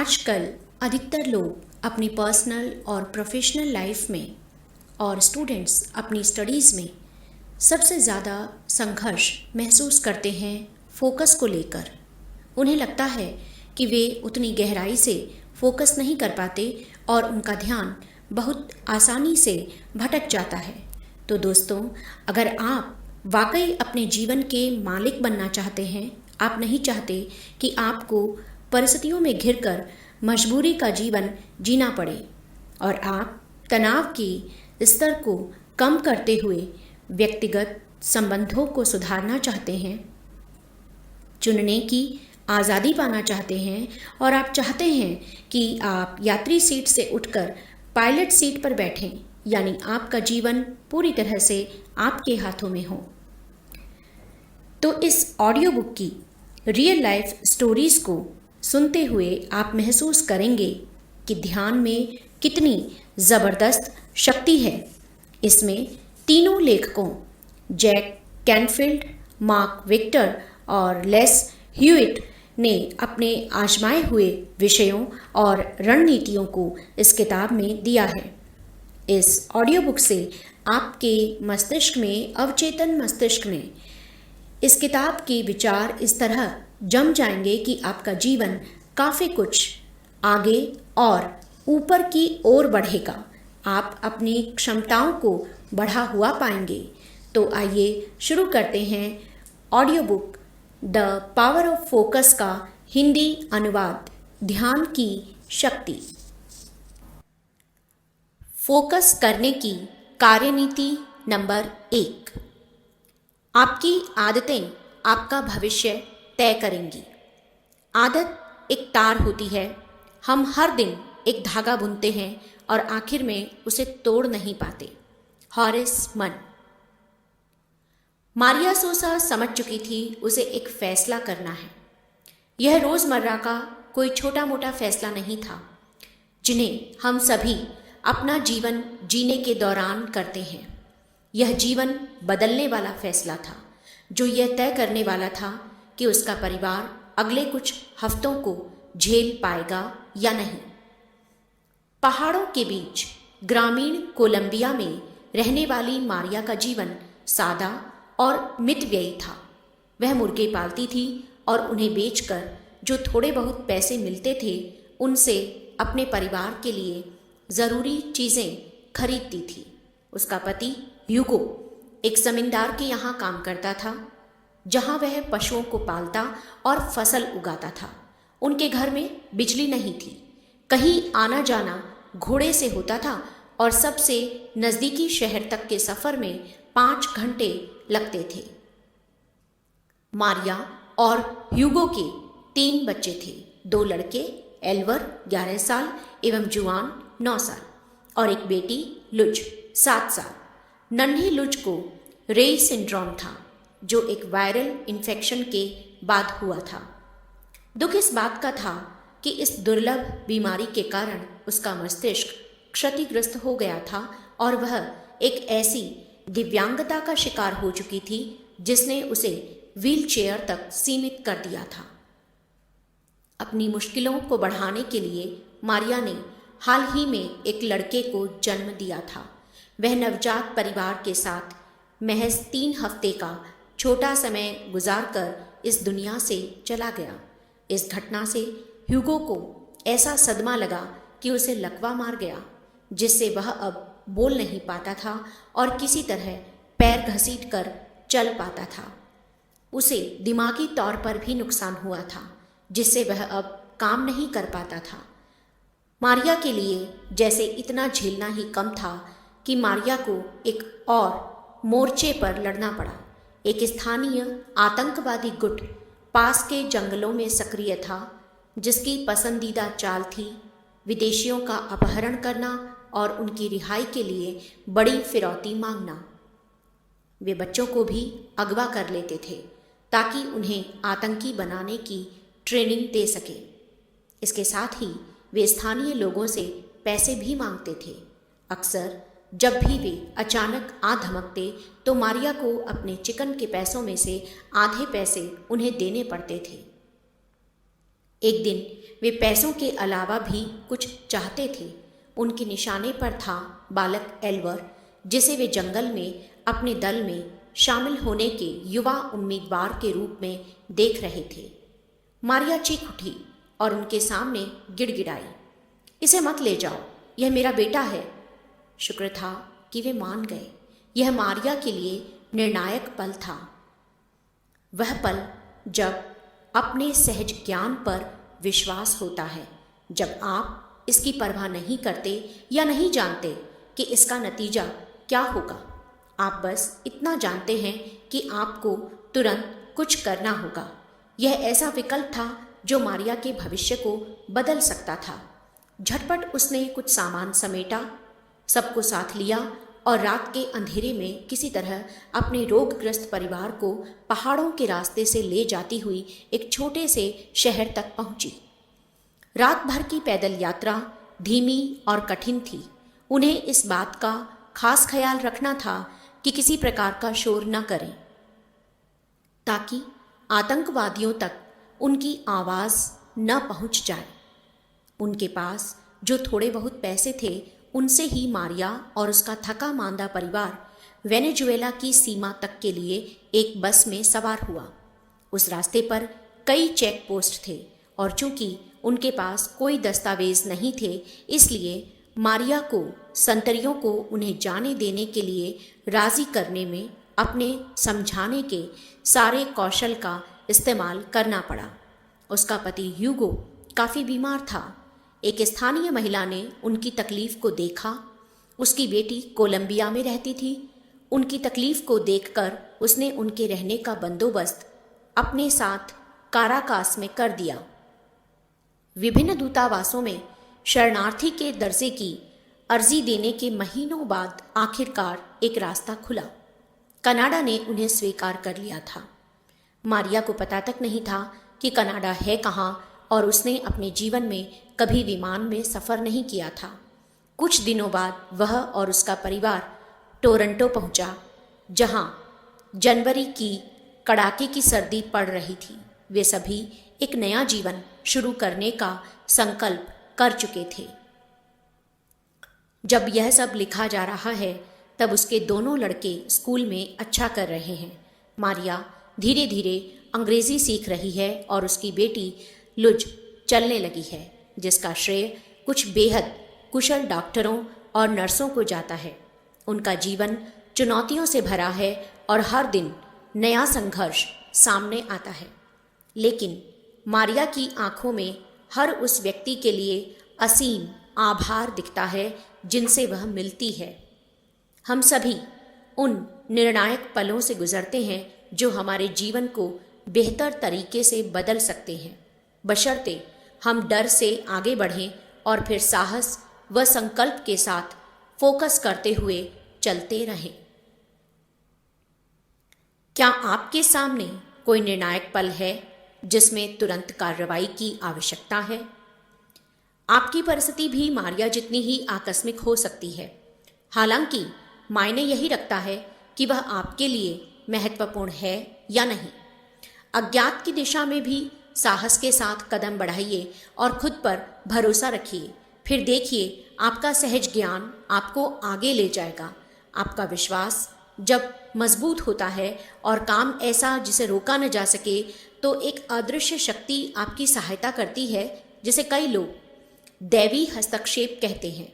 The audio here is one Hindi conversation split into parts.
आजकल अधिकतर लोग अपनी पर्सनल और प्रोफेशनल लाइफ में और स्टूडेंट्स अपनी स्टडीज़ में सबसे ज़्यादा संघर्ष महसूस करते हैं फोकस को लेकर। उन्हें लगता है कि वे उतनी गहराई से फोकस नहीं कर पाते और उनका ध्यान बहुत आसानी से भटक जाता है। तो दोस्तों, अगर आप वाकई अपने जीवन के मालिक बनना चाहते हैं, आप नहीं चाहते कि आपको परिस्थितियों में घिरकर मजबूरी का जीवन जीना पड़े और आप तनाव की स्तर को कम करते हुए व्यक्तिगत संबंधों को सुधारना चाहते हैं, चुनने की आज़ादी पाना चाहते हैं और आप चाहते हैं कि आप यात्री सीट से उठकर पायलट सीट पर बैठें, यानी आपका जीवन पूरी तरह से आपके हाथों में हो, तो इस ऑडियो बुक की रियल लाइफ स्टोरीज़ को सुनते हुए आप महसूस करेंगे कि ध्यान में कितनी ज़बरदस्त शक्ति है। इसमें तीनों लेखकों जैक कैनफील्ड, मार्क विक्टर और लेस ह्यूइट ने अपने आजमाए हुए विषयों और रणनीतियों को इस किताब में दिया है। इस ऑडियो बुक से आपके मस्तिष्क में, अवचेतन मस्तिष्क में इस किताब के विचार इस तरह जम जाएंगे कि आपका जीवन काफ़ी कुछ आगे और ऊपर की ओर बढ़ेगा। आप अपनी क्षमताओं को बढ़ा हुआ पाएंगे। तो आइए शुरू करते हैं audio book the power of focus का हिंदी अनुवाद, ध्यान की शक्ति। फोकस करने की कार्यनीति नंबर 1। आपकी आदतें आपका भविष्य तय करेंगी। आदत एक तार होती है। हम हर दिन एक धागा बुनते हैं और आखिर में उसे तोड़ नहीं पाते। हॉरेस मन। मारिया सोसा समझ चुकी थी उसे एक फैसला करना है। यह रोज़मर्रा का कोई छोटा मोटा फैसला नहीं था, जिन्हें हम सभी अपना जीवन जीने के दौरान करते हैं। यह जीवन बदलने वाला फैसला था, जो यह तय करने वाला था कि उसका परिवार अगले कुछ हफ्तों को झेल पाएगा या नहीं। पहाड़ों के बीच ग्रामीण कोलंबिया में रहने वाली मारिया का जीवन सादा और मितव्ययी था। वह मुर्गे पालती थी और उन्हें बेचकर जो थोड़े बहुत पैसे मिलते थे, उनसे अपने परिवार के लिए ज़रूरी चीज़ें खरीदती थी। उसका पति ह्यूगो एक जमींदार के यहाँ काम करता था, जहाँ वह पशुओं को पालता और फसल उगाता था। उनके घर में बिजली नहीं थी। कहीं आना जाना घोड़े से होता था और सबसे नज़दीकी शहर तक के सफ़र में 5 घंटे लगते थे। मारिया और ह्यूगो के 3 बच्चे थे। 2 लड़के, एल्वर 11 साल एवं जुआन 9 साल और एक बेटी लुज 7 साल। नन्ही लुज को रेई सिंड्रोम था, जो एक वायरल इन्फेक्शन के बाद हुआ था। दुख इस बात का था कि इस दुर्लभ बीमारी के कारण उसका मस्तिष्क क्षतिग्रस्त हो गया था और वह एक ऐसी दिव्यांगता का शिकार हो चुकी थी जिसने उसे व्हीलचेयर तक सीमित कर दिया था। अपनी मुश्किलों को बढ़ाने के लिए मारिया ने हाल ही में एक लड़के को जन्म दिया था। वह नवजात परिवार के साथ महज 3 हफ्ते का छोटा समय गुजारकर इस दुनिया से चला गया। इस घटना से ह्यूगो को ऐसा सदमा लगा कि उसे लकवा मार गया, जिससे वह अब बोल नहीं पाता था और किसी तरह पैर घसीटकर चल पाता था। उसे दिमागी तौर पर भी नुकसान हुआ था, जिससे वह अब काम नहीं कर पाता था। मारिया के लिए जैसे इतना झेलना ही कम था कि मारिया को एक और मोर्चे पर लड़ना पड़ा। एक स्थानीय आतंकवादी गुट पास के जंगलों में सक्रिय था, जिसकी पसंदीदा चाल थी विदेशियों का अपहरण करना और उनकी रिहाई के लिए बड़ी फिरौती मांगना। वे बच्चों को भी अगवा कर लेते थे ताकि उन्हें आतंकी बनाने की ट्रेनिंग दे सके। इसके साथ ही वे स्थानीय लोगों से पैसे भी मांगते थे। अक्सर जब भी वे अचानक आ धमकते तो मारिया को अपने चिकन के पैसों में से आधे पैसे उन्हें देने पड़ते थे। एक दिन वे पैसों के अलावा भी कुछ चाहते थे। उनके निशाने पर था बालक एल्वर, जिसे वे जंगल में अपने दल में शामिल होने के युवा उम्मीदवार के रूप में देख रहे थे। मारिया चीख उठी और उनके सामने गिड़गिड़ाई, इसे मत ले जाओ, यह मेरा बेटा है। शुक्र था कि वे मान गए। यह मारिया के लिए निर्णायक पल था। वह पल जब अपने सहज ज्ञान पर विश्वास होता है, जब आप इसकी परवाह नहीं करते या नहीं जानते कि इसका नतीजा क्या होगा। आप बस इतना जानते हैं कि आपको तुरंत कुछ करना होगा। यह ऐसा विकल्प था जो मारिया के भविष्य को बदल सकता था। झटपट उसने कुछ सामान समेटा, सबको साथ लिया और रात के अंधेरे में किसी तरह अपने रोगग्रस्त परिवार को पहाड़ों के रास्ते से ले जाती हुई एक छोटे से शहर तक पहुंची। रात भर की पैदल यात्रा धीमी और कठिन थी। उन्हें इस बात का खास ख्याल रखना था कि किसी प्रकार का शोर न करें, ताकि आतंकवादियों तक उनकी आवाज़ न पहुंच जाए। उनके पास जो थोड़े बहुत पैसे थे, उनसे ही मारिया और उसका थका मांदा परिवार वेनेजुएला की सीमा तक के लिए एक बस में सवार हुआ। उस रास्ते पर कई चेक पोस्ट थे और चूंकि उनके पास कोई दस्तावेज नहीं थे, इसलिए मारिया को संतरियों को उन्हें जाने देने के लिए राजी करने में अपने समझाने के सारे कौशल का इस्तेमाल करना पड़ा। उसका पति ह्यूगो काफ़ी बीमार था। एक स्थानीय महिला ने उनकी तकलीफ को देखा। उसकी बेटी कोलंबिया में रहती थी। उनकी तकलीफ को देखकर उसने उनके रहने का बंदोबस्त अपने साथ काराकास में कर दिया। विभिन्न दूतावासों में शरणार्थी के दर्जे की अर्जी देने के महीनों बाद आखिरकार एक रास्ता खुला। कनाडा ने उन्हें स्वीकार कर लिया था। मारिया को पता तक नहीं था कि कनाडा है कहाँ, और उसने अपने जीवन में कभी विमान में सफ़र नहीं किया था। कुछ दिनों बाद वह और उसका परिवार टोरंटो पहुंचा, जहां जनवरी की कड़ाके की सर्दी पड़ रही थी। वे सभी एक नया जीवन शुरू करने का संकल्प कर चुके थे। जब यह सब लिखा जा रहा है, तब उसके दोनों लड़के स्कूल में अच्छा कर रहे हैं। मारिया धीरे धीरे अंग्रेजी सीख रही है और उसकी बेटी लुज चलने लगी है, जिसका श्रेय कुछ बेहद कुशल डॉक्टरों और नर्सों को जाता है। उनका जीवन चुनौतियों से भरा है और हर दिन नया संघर्ष सामने आता है। लेकिन मारिया की आंखों में हर उस व्यक्ति के लिए असीम आभार दिखता है जिनसे वह मिलती है। हम सभी उन निर्णायक पलों से गुजरते हैं जो हमारे जीवन को बेहतर तरीके से बदल सकते हैं, बशर्ते हम डर से आगे बढ़ें और फिर साहस व संकल्प के साथ फोकस करते हुए चलते रहें। क्या आपके सामने कोई निर्णायक पल है जिसमें तुरंत कार्रवाई की आवश्यकता है? आपकी परिस्थिति भी मारिया जितनी ही आकस्मिक हो सकती है। हालांकि मायने यही रखता है कि वह आपके लिए महत्वपूर्ण है या नहीं। अज्ञात की दिशा में भी साहस के साथ कदम बढ़ाइए और खुद पर भरोसा रखिए। फिर देखिए, आपका सहज ज्ञान आपको आगे ले जाएगा। आपका विश्वास जब मजबूत होता है और काम ऐसा जिसे रोका न जा सके, तो एक अदृश्य शक्ति आपकी सहायता करती है, जिसे कई लोग दैवी हस्तक्षेप कहते हैं,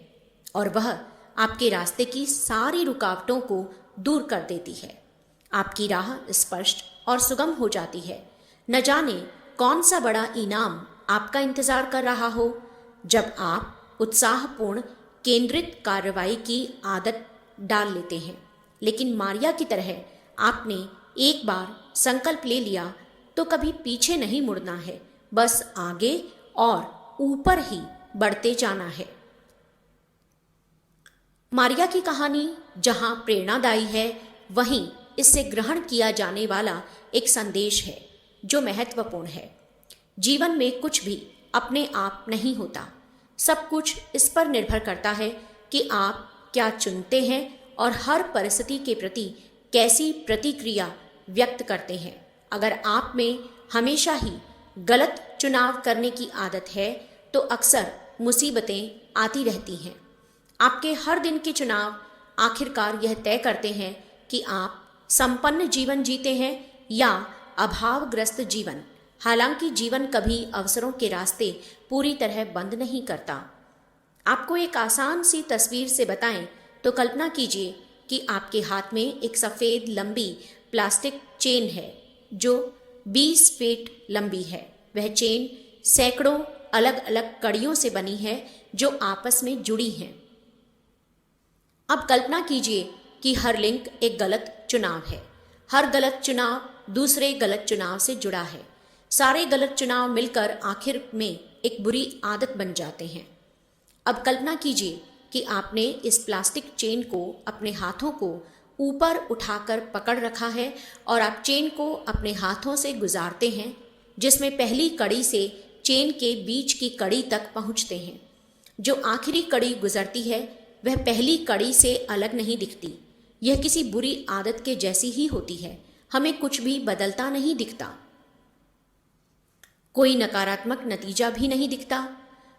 और वह आपके रास्ते की सारी रुकावटों को दूर कर देती है। आपकी राह स्पष्ट और सुगम हो जाती है। न जाने कौन सा बड़ा इनाम आपका इंतजार कर रहा हो जब आप उत्साहपूर्ण केंद्रित कार्रवाई की आदत डाल लेते हैं। लेकिन मारिया की तरह आपने एक बार संकल्प ले लिया तो कभी पीछे नहीं मुड़ना है, बस आगे और ऊपर ही बढ़ते जाना है। मारिया की कहानी जहां प्रेरणादायी है, वहीं इससे ग्रहण किया जाने वाला एक संदेश है जो महत्वपूर्ण है। जीवन में कुछ भी अपने आप नहीं होता। सब कुछ इस पर निर्भर करता है कि आप क्या चुनते हैं और हर परिस्थिति के प्रति कैसी प्रतिक्रिया व्यक्त करते हैं। अगर आप में हमेशा ही गलत चुनाव करने की आदत है तो अक्सर मुसीबतें आती रहती हैं। आपके हर दिन के चुनाव आखिरकार यह तय करते हैं कि आप संपन्न जीवन जीते हैं या अभावग्रस्त जीवन। हालांकि जीवन कभी अवसरों के रास्ते पूरी तरह बंद नहीं करता। आपको एक आसान सी तस्वीर से बताएं तो कल्पना कीजिए कि आपके हाथ में एक सफ़ेद लंबी प्लास्टिक चेन है जो 20 फीट लंबी है। वह चेन सैकड़ों अलग अलग कड़ियों से बनी है जो आपस में जुड़ी हैं। अब कल्पना कीजिए कि हर लिंक एक गलत चुनाव है। हर गलत चुनाव दूसरे गलत चुनाव से जुड़ा है। सारे गलत चुनाव मिलकर आखिर में एक बुरी आदत बन जाते हैं। अब कल्पना कीजिए कि आपने इस प्लास्टिक चेन को अपने हाथों को ऊपर उठाकर पकड़ रखा है और आप चेन को अपने हाथों से गुजारते हैं, जिसमें पहली कड़ी से चेन के बीच की कड़ी तक पहुंचते हैं। जो आखिरी कड़ी गुजरती है वह पहली कड़ी से अलग नहीं दिखती। यह किसी बुरी आदत के जैसी ही होती है। हमें कुछ भी बदलता नहीं दिखता, कोई नकारात्मक नतीजा भी नहीं दिखता।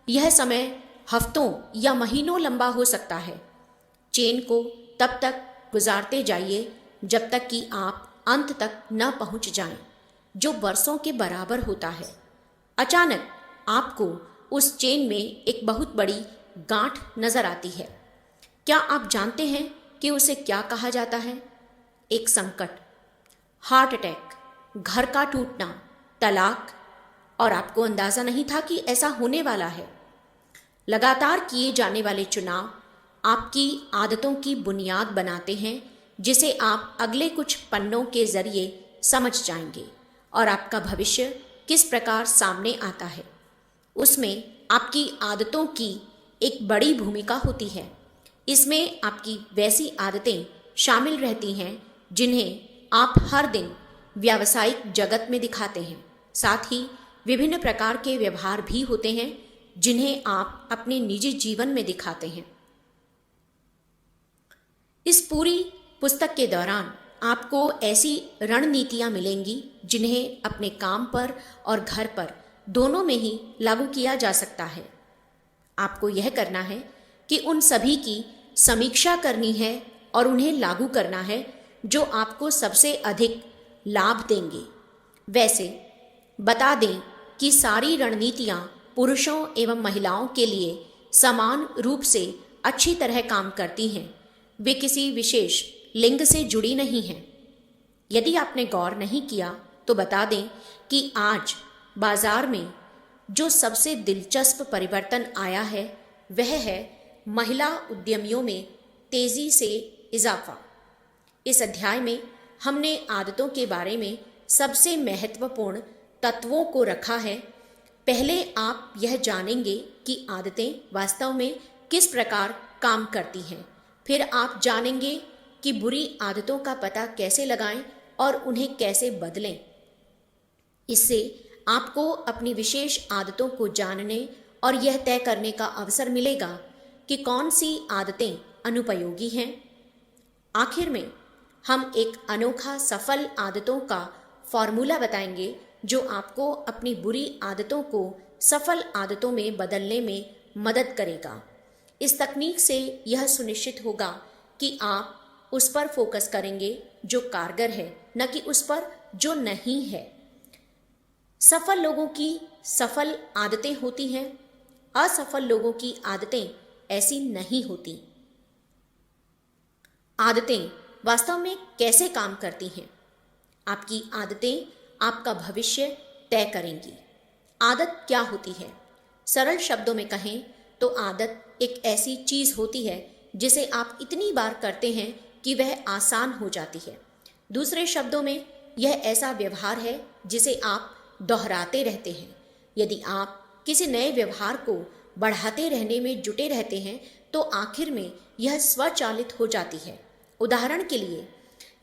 यह समय हफ्तों या महीनों लंबा हो सकता है। चेन को तब तक गुजारते जाइए जब तक कि आप अंत तक न पहुंच जाएं, जो वर्षों के बराबर होता है। अचानक आपको उस चेन में एक बहुत बड़ी गांठ नजर आती है। क्या आप जानते हैं कि उसे क्या कहा जाता है? एक संकट, हार्ट अटैक, घर का टूटना, तलाक, और आपको अंदाजा नहीं था कि ऐसा होने वाला है। लगातार किए जाने वाले चुनाव आपकी आदतों की बुनियाद बनाते हैं, जिसे आप अगले कुछ पन्नों के जरिए समझ जाएंगे। और आपका भविष्य किस प्रकार सामने आता है, उसमें आपकी आदतों की एक बड़ी भूमिका होती है। इसमें आपकी वैसी आदतें शामिल रहती हैं जिन्हें आप हर दिन व्यावसायिक जगत में दिखाते हैं। साथ ही विभिन्न प्रकार के व्यवहार भी होते हैं जिन्हें आप अपने निजी जीवन में दिखाते हैं। इस पूरी पुस्तक के दौरान आपको ऐसी रणनीतियां मिलेंगी जिन्हें अपने काम पर और घर पर दोनों में ही लागू किया जा सकता है। आपको यह करना है कि उन सभी की समीक्षा करनी है और उन्हें लागू करना है जो आपको सबसे अधिक लाभ देंगे। वैसे बता दें कि सारी रणनीतियां पुरुषों एवं महिलाओं के लिए समान रूप से अच्छी तरह काम करती हैं। वे किसी विशेष लिंग से जुड़ी नहीं हैं। यदि आपने गौर नहीं किया तो बता दें कि आज बाजार में जो सबसे दिलचस्प परिवर्तन आया है वह है महिला उद्यमियों में तेजी से इजाफा। इस अध्याय में हमने आदतों के बारे में सबसे महत्वपूर्ण तत्वों को रखा है। पहले आप यह जानेंगे कि आदतें वास्तव में किस प्रकार काम करती हैं। फिर आप जानेंगे कि बुरी आदतों का पता कैसे लगाएं और उन्हें कैसे बदलें। इससे आपको अपनी विशेष आदतों को जानने और यह तय करने का अवसर मिलेगा कि कौन सी आदतें अनुपयोगी हैं। आखिर में हम एक अनोखा सफल आदतों का फॉर्मूला बताएंगे जो आपको अपनी बुरी आदतों को सफल आदतों में बदलने में मदद करेगा। इस तकनीक से यह सुनिश्चित होगा कि आप उस पर फोकस करेंगे जो कारगर है, न कि उस पर जो नहीं है। सफल लोगों की सफल आदतें होती हैं, असफल लोगों की आदतें ऐसी नहीं होती। आदतें वास्तव में कैसे काम करती हैं? आपकी आदतें आपका भविष्य तय करेंगी। आदत क्या होती है? सरल शब्दों में कहें तो आदत एक ऐसी चीज होती है जिसे आप इतनी बार करते हैं कि वह आसान हो जाती है। दूसरे शब्दों में यह ऐसा व्यवहार है जिसे आप दोहराते रहते हैं। यदि आप किसी नए व्यवहार को बढ़ाते रहने में जुटे रहते हैं तो आखिर में यह स्वचालित हो जाती है। उदाहरण के लिए,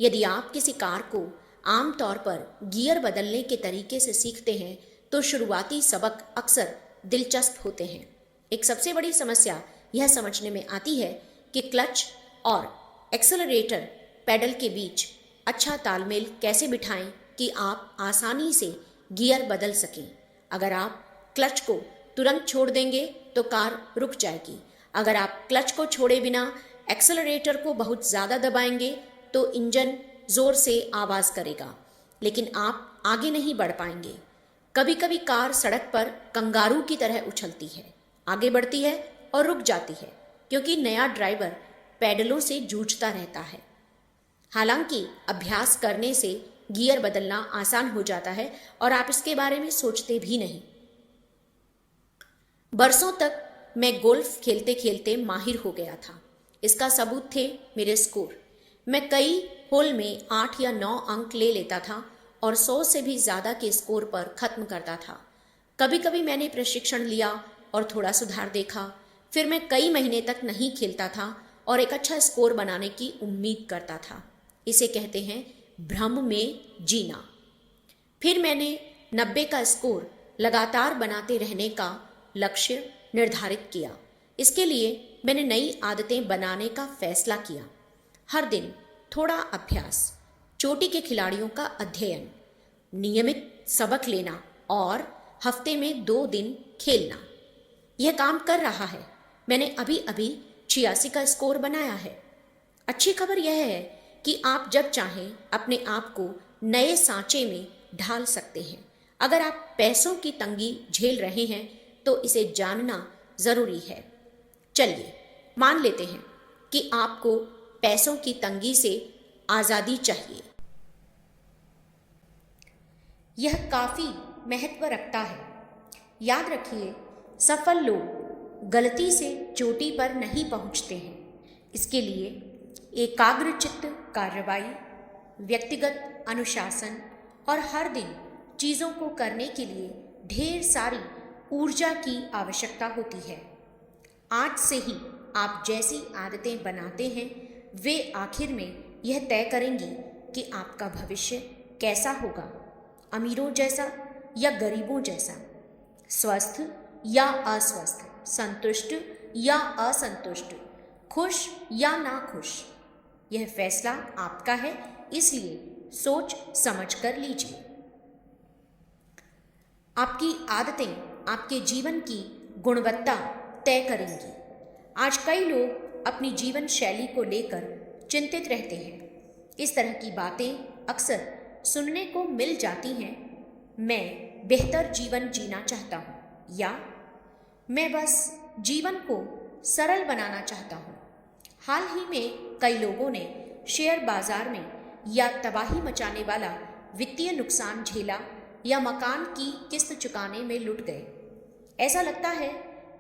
यदि आप किसी कार को आमतौर पर गियर बदलने के तरीके से सीखते हैं तो शुरुआती सबक अक्सर दिलचस्प होते हैं। एक सबसे बड़ी समस्या यह समझने में आती है कि क्लच और एक्सेलरेटर पेडल के बीच अच्छा तालमेल कैसे बिठाएं कि आप आसानी से गियर बदल सकें। अगर आप क्लच को तुरंत छोड़ देंगे तो कार रुक जाएगी। अगर आप क्लच को छोड़े बिना एक्सेलरेटर को बहुत ज़्यादा दबाएंगे तो इंजन ज़ोर से आवाज़ करेगा, लेकिन आप आगे नहीं बढ़ पाएंगे। कभी कभी कार सड़क पर कंगारू की तरह उछलती है, आगे बढ़ती है और रुक जाती है, क्योंकि नया ड्राइवर पैडलों से जूझता रहता है। हालांकि अभ्यास करने से गियर बदलना आसान हो जाता है और आप इसके बारे में सोचते भी नहीं। बरसों तक मैं गोल्फ खेलते खेलते माहिर हो गया था। इसका सबूत थे मेरे स्कोर। मैं कई होल में 8 या 9 अंक ले लेता था और 100 से भी ज़्यादा के स्कोर पर ख़त्म करता था। कभी कभी मैंने प्रशिक्षण लिया और थोड़ा सुधार देखा, फिर मैं कई महीने तक नहीं खेलता था और एक अच्छा स्कोर बनाने की उम्मीद करता था। इसे कहते हैं भ्रम में जीना। फिर मैंने 90 का स्कोर लगातार बनाते रहने का लक्ष्य निर्धारित किया। इसके लिए मैंने नई आदतें बनाने का फैसला किया। हर दिन थोड़ा अभ्यास, चोटी के खिलाड़ियों का अध्ययन, नियमित सबक लेना और हफ्ते में 2 दिन खेलना। यह काम कर रहा है। मैंने अभी अभी 86 का स्कोर बनाया है। अच्छी खबर यह है कि आप जब चाहें अपने आप को नए सांचे में ढाल सकते हैं। अगर आप पैसों की तंगी झेल रहे हैं तो इसे जानना ज़रूरी है। चलिए मान लेते हैं कि आपको पैसों की तंगी से आज़ादी चाहिए। यह काफ़ी महत्व रखता है। याद रखिए, सफल लोग गलती से चोटी पर नहीं पहुंचते हैं। इसके लिए एकाग्रचित्त कार्रवाई, व्यक्तिगत अनुशासन और हर दिन चीज़ों को करने के लिए ढेर सारी ऊर्जा की आवश्यकता होती है। आज से ही आप जैसी आदतें बनाते हैं वे आखिर में यह तय करेंगी कि आपका भविष्य कैसा होगा, अमीरों जैसा या गरीबों जैसा, स्वस्थ या अस्वस्थ, संतुष्ट या असंतुष्ट, खुश या नाखुश। यह फैसला आपका है, इसलिए सोच समझ कर लीजिए। आपकी आदतें आपके जीवन की गुणवत्ता तय करेंगी। आज कई लोग अपनी जीवन शैली को लेकर चिंतित रहते हैं। इस तरह की बातें अक्सर सुनने को मिल जाती हैं। मैं बेहतर जीवन जीना चाहता हूँ, या मैं बस जीवन को सरल बनाना चाहता हूँ। हाल ही में कई लोगों ने शेयर बाजार में या तबाही मचाने वाला वित्तीय नुकसान झेला या मकान की किस्त चुकाने में लुट गए। ऐसा लगता है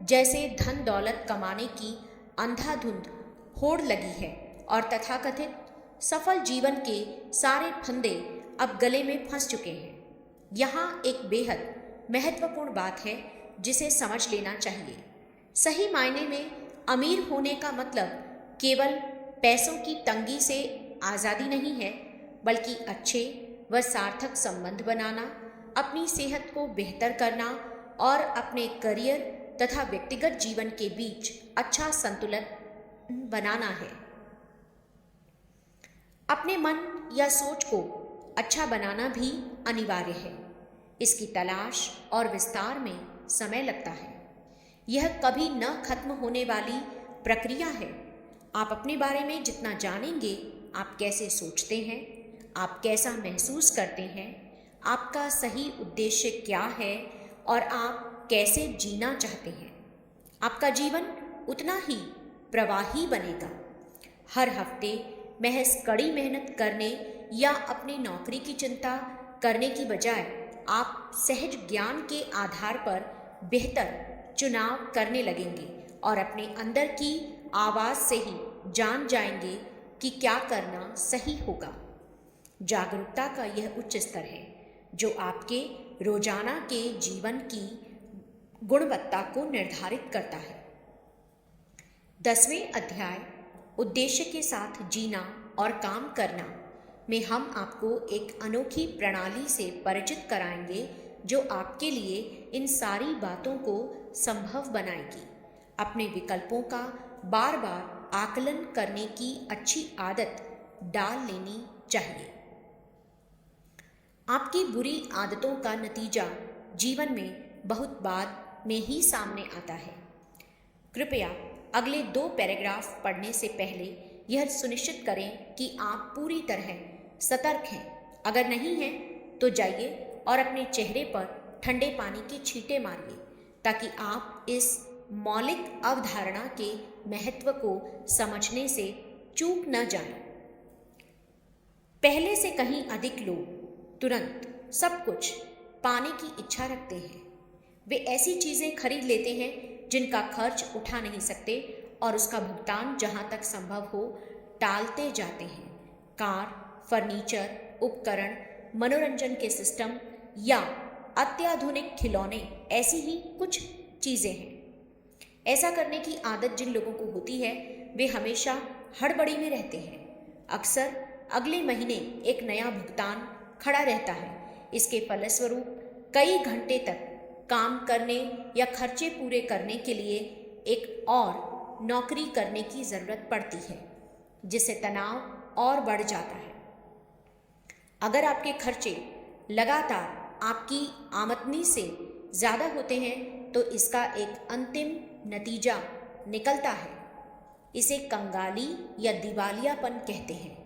जैसे धन दौलत कमाने की अंधाधुंध होड़ लगी है और तथाकथित सफल जीवन के सारे फंदे अब गले में फंस चुके हैं। यहाँ एक बेहद महत्वपूर्ण बात है जिसे समझ लेना चाहिए। सही मायने में अमीर होने का मतलब केवल पैसों की तंगी से आज़ादी नहीं है, बल्कि अच्छे व सार्थक संबंध बनाना, अपनी सेहत को बेहतर करना और अपने करियर तथा व्यक्तिगत जीवन के बीच अच्छा संतुलन बनाना है। अपने मन या सोच को अच्छा बनाना भी अनिवार्य है। इसकी तलाश और विस्तार में समय लगता है। यह कभी न खत्म होने वाली प्रक्रिया है। आप अपने बारे में जितना जानेंगे, आप कैसे सोचते हैं, आप कैसा महसूस करते हैं, आपका सही उद्देश्य क्या है और आप कैसे जीना चाहते हैं, आपका जीवन उतना ही प्रवाही बनेगा। हर हफ्ते महज कड़ी मेहनत करने या अपनी नौकरी की चिंता करने की बजाय आप सहज ज्ञान के आधार पर बेहतर चुनाव करने लगेंगे और अपने अंदर की आवाज़ से ही जान जाएंगे कि क्या करना सही होगा। जागरूकता का यह उच्च स्तर है जो आपके रोजाना के जीवन की गुणवत्ता को निर्धारित करता है। 10वें अध्याय उद्देश्य के साथ जीना और काम करना में हम आपको एक अनोखी प्रणाली से परिचित कराएंगे जो आपके लिए इन सारी बातों को संभव बनाएगी। अपने विकल्पों का बार बार आकलन करने की अच्छी आदत डाल लेनी चाहिए। आपकी बुरी आदतों का नतीजा जीवन में बहुत बाद में ही सामने आता है। कृपया अगले 2 पैराग्राफ पढ़ने से पहले यह सुनिश्चित करें कि आप पूरी तरह सतर्क हैं। अगर नहीं हैं तो जाइए और अपने चेहरे पर ठंडे पानी की छींटे मारिए ताकि आप इस मौलिक अवधारणा के महत्व को समझने से चूक न जाएं। पहले से कहीं अधिक लोग तुरंत सब कुछ पाने की इच्छा रखते हैं। वे ऐसी चीज़ें खरीद लेते हैं जिनका खर्च उठा नहीं सकते और उसका भुगतान जहाँ तक संभव हो टालते जाते हैं। कार, फर्नीचर, उपकरण, मनोरंजन के सिस्टम या अत्याधुनिक खिलौने ऐसी ही कुछ चीज़ें हैं। ऐसा करने की आदत जिन लोगों को होती है वे हमेशा हड़बड़ी में रहते हैं। अक्सर अगले महीने एक नया भुगतान खड़ा रहता है। इसके फलस्वरूप कई घंटे तक काम करने या खर्चे पूरे करने के लिए एक और नौकरी करने की ज़रूरत पड़ती है, जिससे तनाव और बढ़ जाता है। अगर आपके खर्चे लगातार आपकी आमदनी से ज़्यादा होते हैं तो इसका एक अंतिम नतीजा निकलता है। इसे कंगाली या दिवालियापन कहते हैं।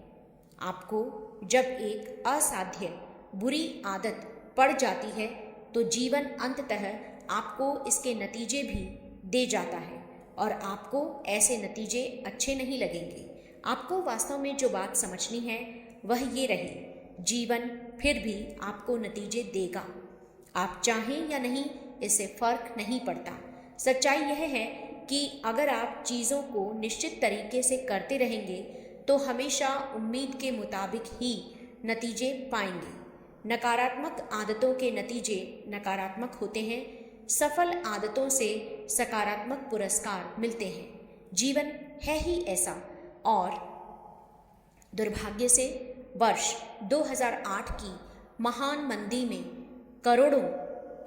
आपको जब एक असाध्य बुरी आदत पड़ जाती है तो जीवन अंततः आपको इसके नतीजे भी दे जाता है और आपको ऐसे नतीजे अच्छे नहीं लगेंगे। आपको वास्तव में जो बात समझनी है वह ये रही, जीवन फिर भी आपको नतीजे देगा। आप चाहें या नहीं इससे फर्क नहीं पड़ता। सच्चाई यह है कि अगर आप चीज़ों को निश्चित तरीके से करते रहेंगे तो हमेशा उम्मीद के मुताबिक ही नतीजे पाएंगे। नकारात्मक आदतों के नतीजे नकारात्मक होते हैं। सफल आदतों से सकारात्मक पुरस्कार मिलते हैं। जीवन है ही ऐसा। और दुर्भाग्य से वर्ष 2008 की महान मंदी में करोड़ों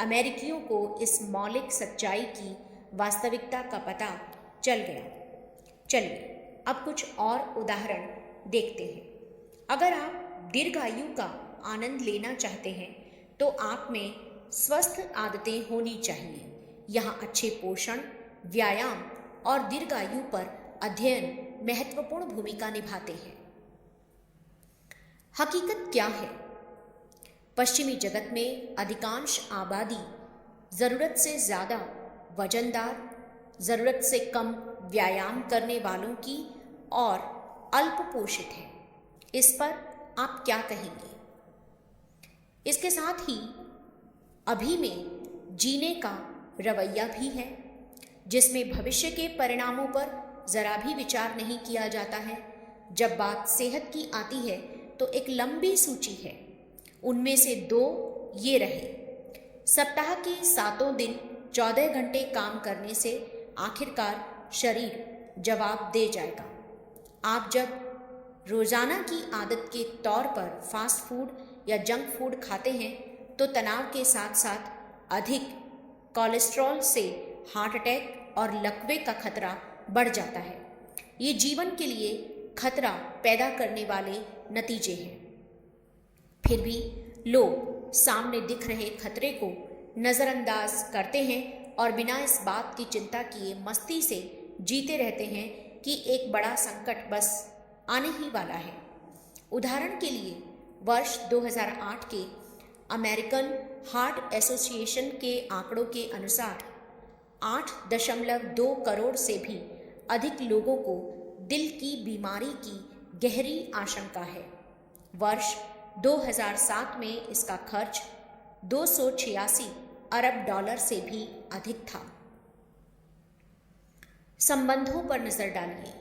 अमेरिकियों को इस मौलिक सच्चाई की वास्तविकता का पता चल गया। चलिए अब कुछ और उदाहरण देखते हैं। अगर आप दीर्घायु का आनंद लेना चाहते हैं तो आप में स्वस्थ आदतें होनी चाहिए। यहाँ अच्छे पोषण, व्यायाम और दीर्घायु पर अध्ययन महत्वपूर्ण भूमिका निभाते हैं। हकीकत क्या है? पश्चिमी जगत में अधिकांश आबादी ज़रूरत से ज़्यादा वजनदार, ज़रूरत से कम व्यायाम करने वालों की और अल्प पोषित है। इस पर आप क्या कहेंगे? इसके साथ ही अभी में जीने का रवैया भी है जिसमें भविष्य के परिणामों पर ज़रा भी विचार नहीं किया जाता है। जब बात सेहत की आती है तो एक लंबी सूची है। उनमें से 2 ये रहे। सप्ताह के 7 दिन 14 घंटे काम करने से आखिरकार शरीर जवाब दे जाएगा। आप जब रोज़ाना की आदत के तौर पर फास्ट फूड या जंक फूड खाते हैं तो तनाव के साथ साथ अधिक कोलेस्ट्रॉल से हार्ट अटैक और लकवे का खतरा बढ़ जाता है। ये जीवन के लिए खतरा पैदा करने वाले नतीजे हैं। फिर भी लोग सामने दिख रहे खतरे को नज़रअंदाज करते हैं और बिना इस बात की चिंता किए मस्ती से जीते रहते हैं कि एक बड़ा संकट बस आने ही वाला है। उदाहरण के लिए वर्ष 2008 के अमेरिकन हार्ट एसोसिएशन के आंकड़ों के अनुसार 8.2 करोड़ से भी अधिक लोगों को दिल की बीमारी की गहरी आशंका है। वर्ष 2007 में इसका खर्च 286 अरब डॉलर से भी अधिक था। संबंधों पर नजर डालिए।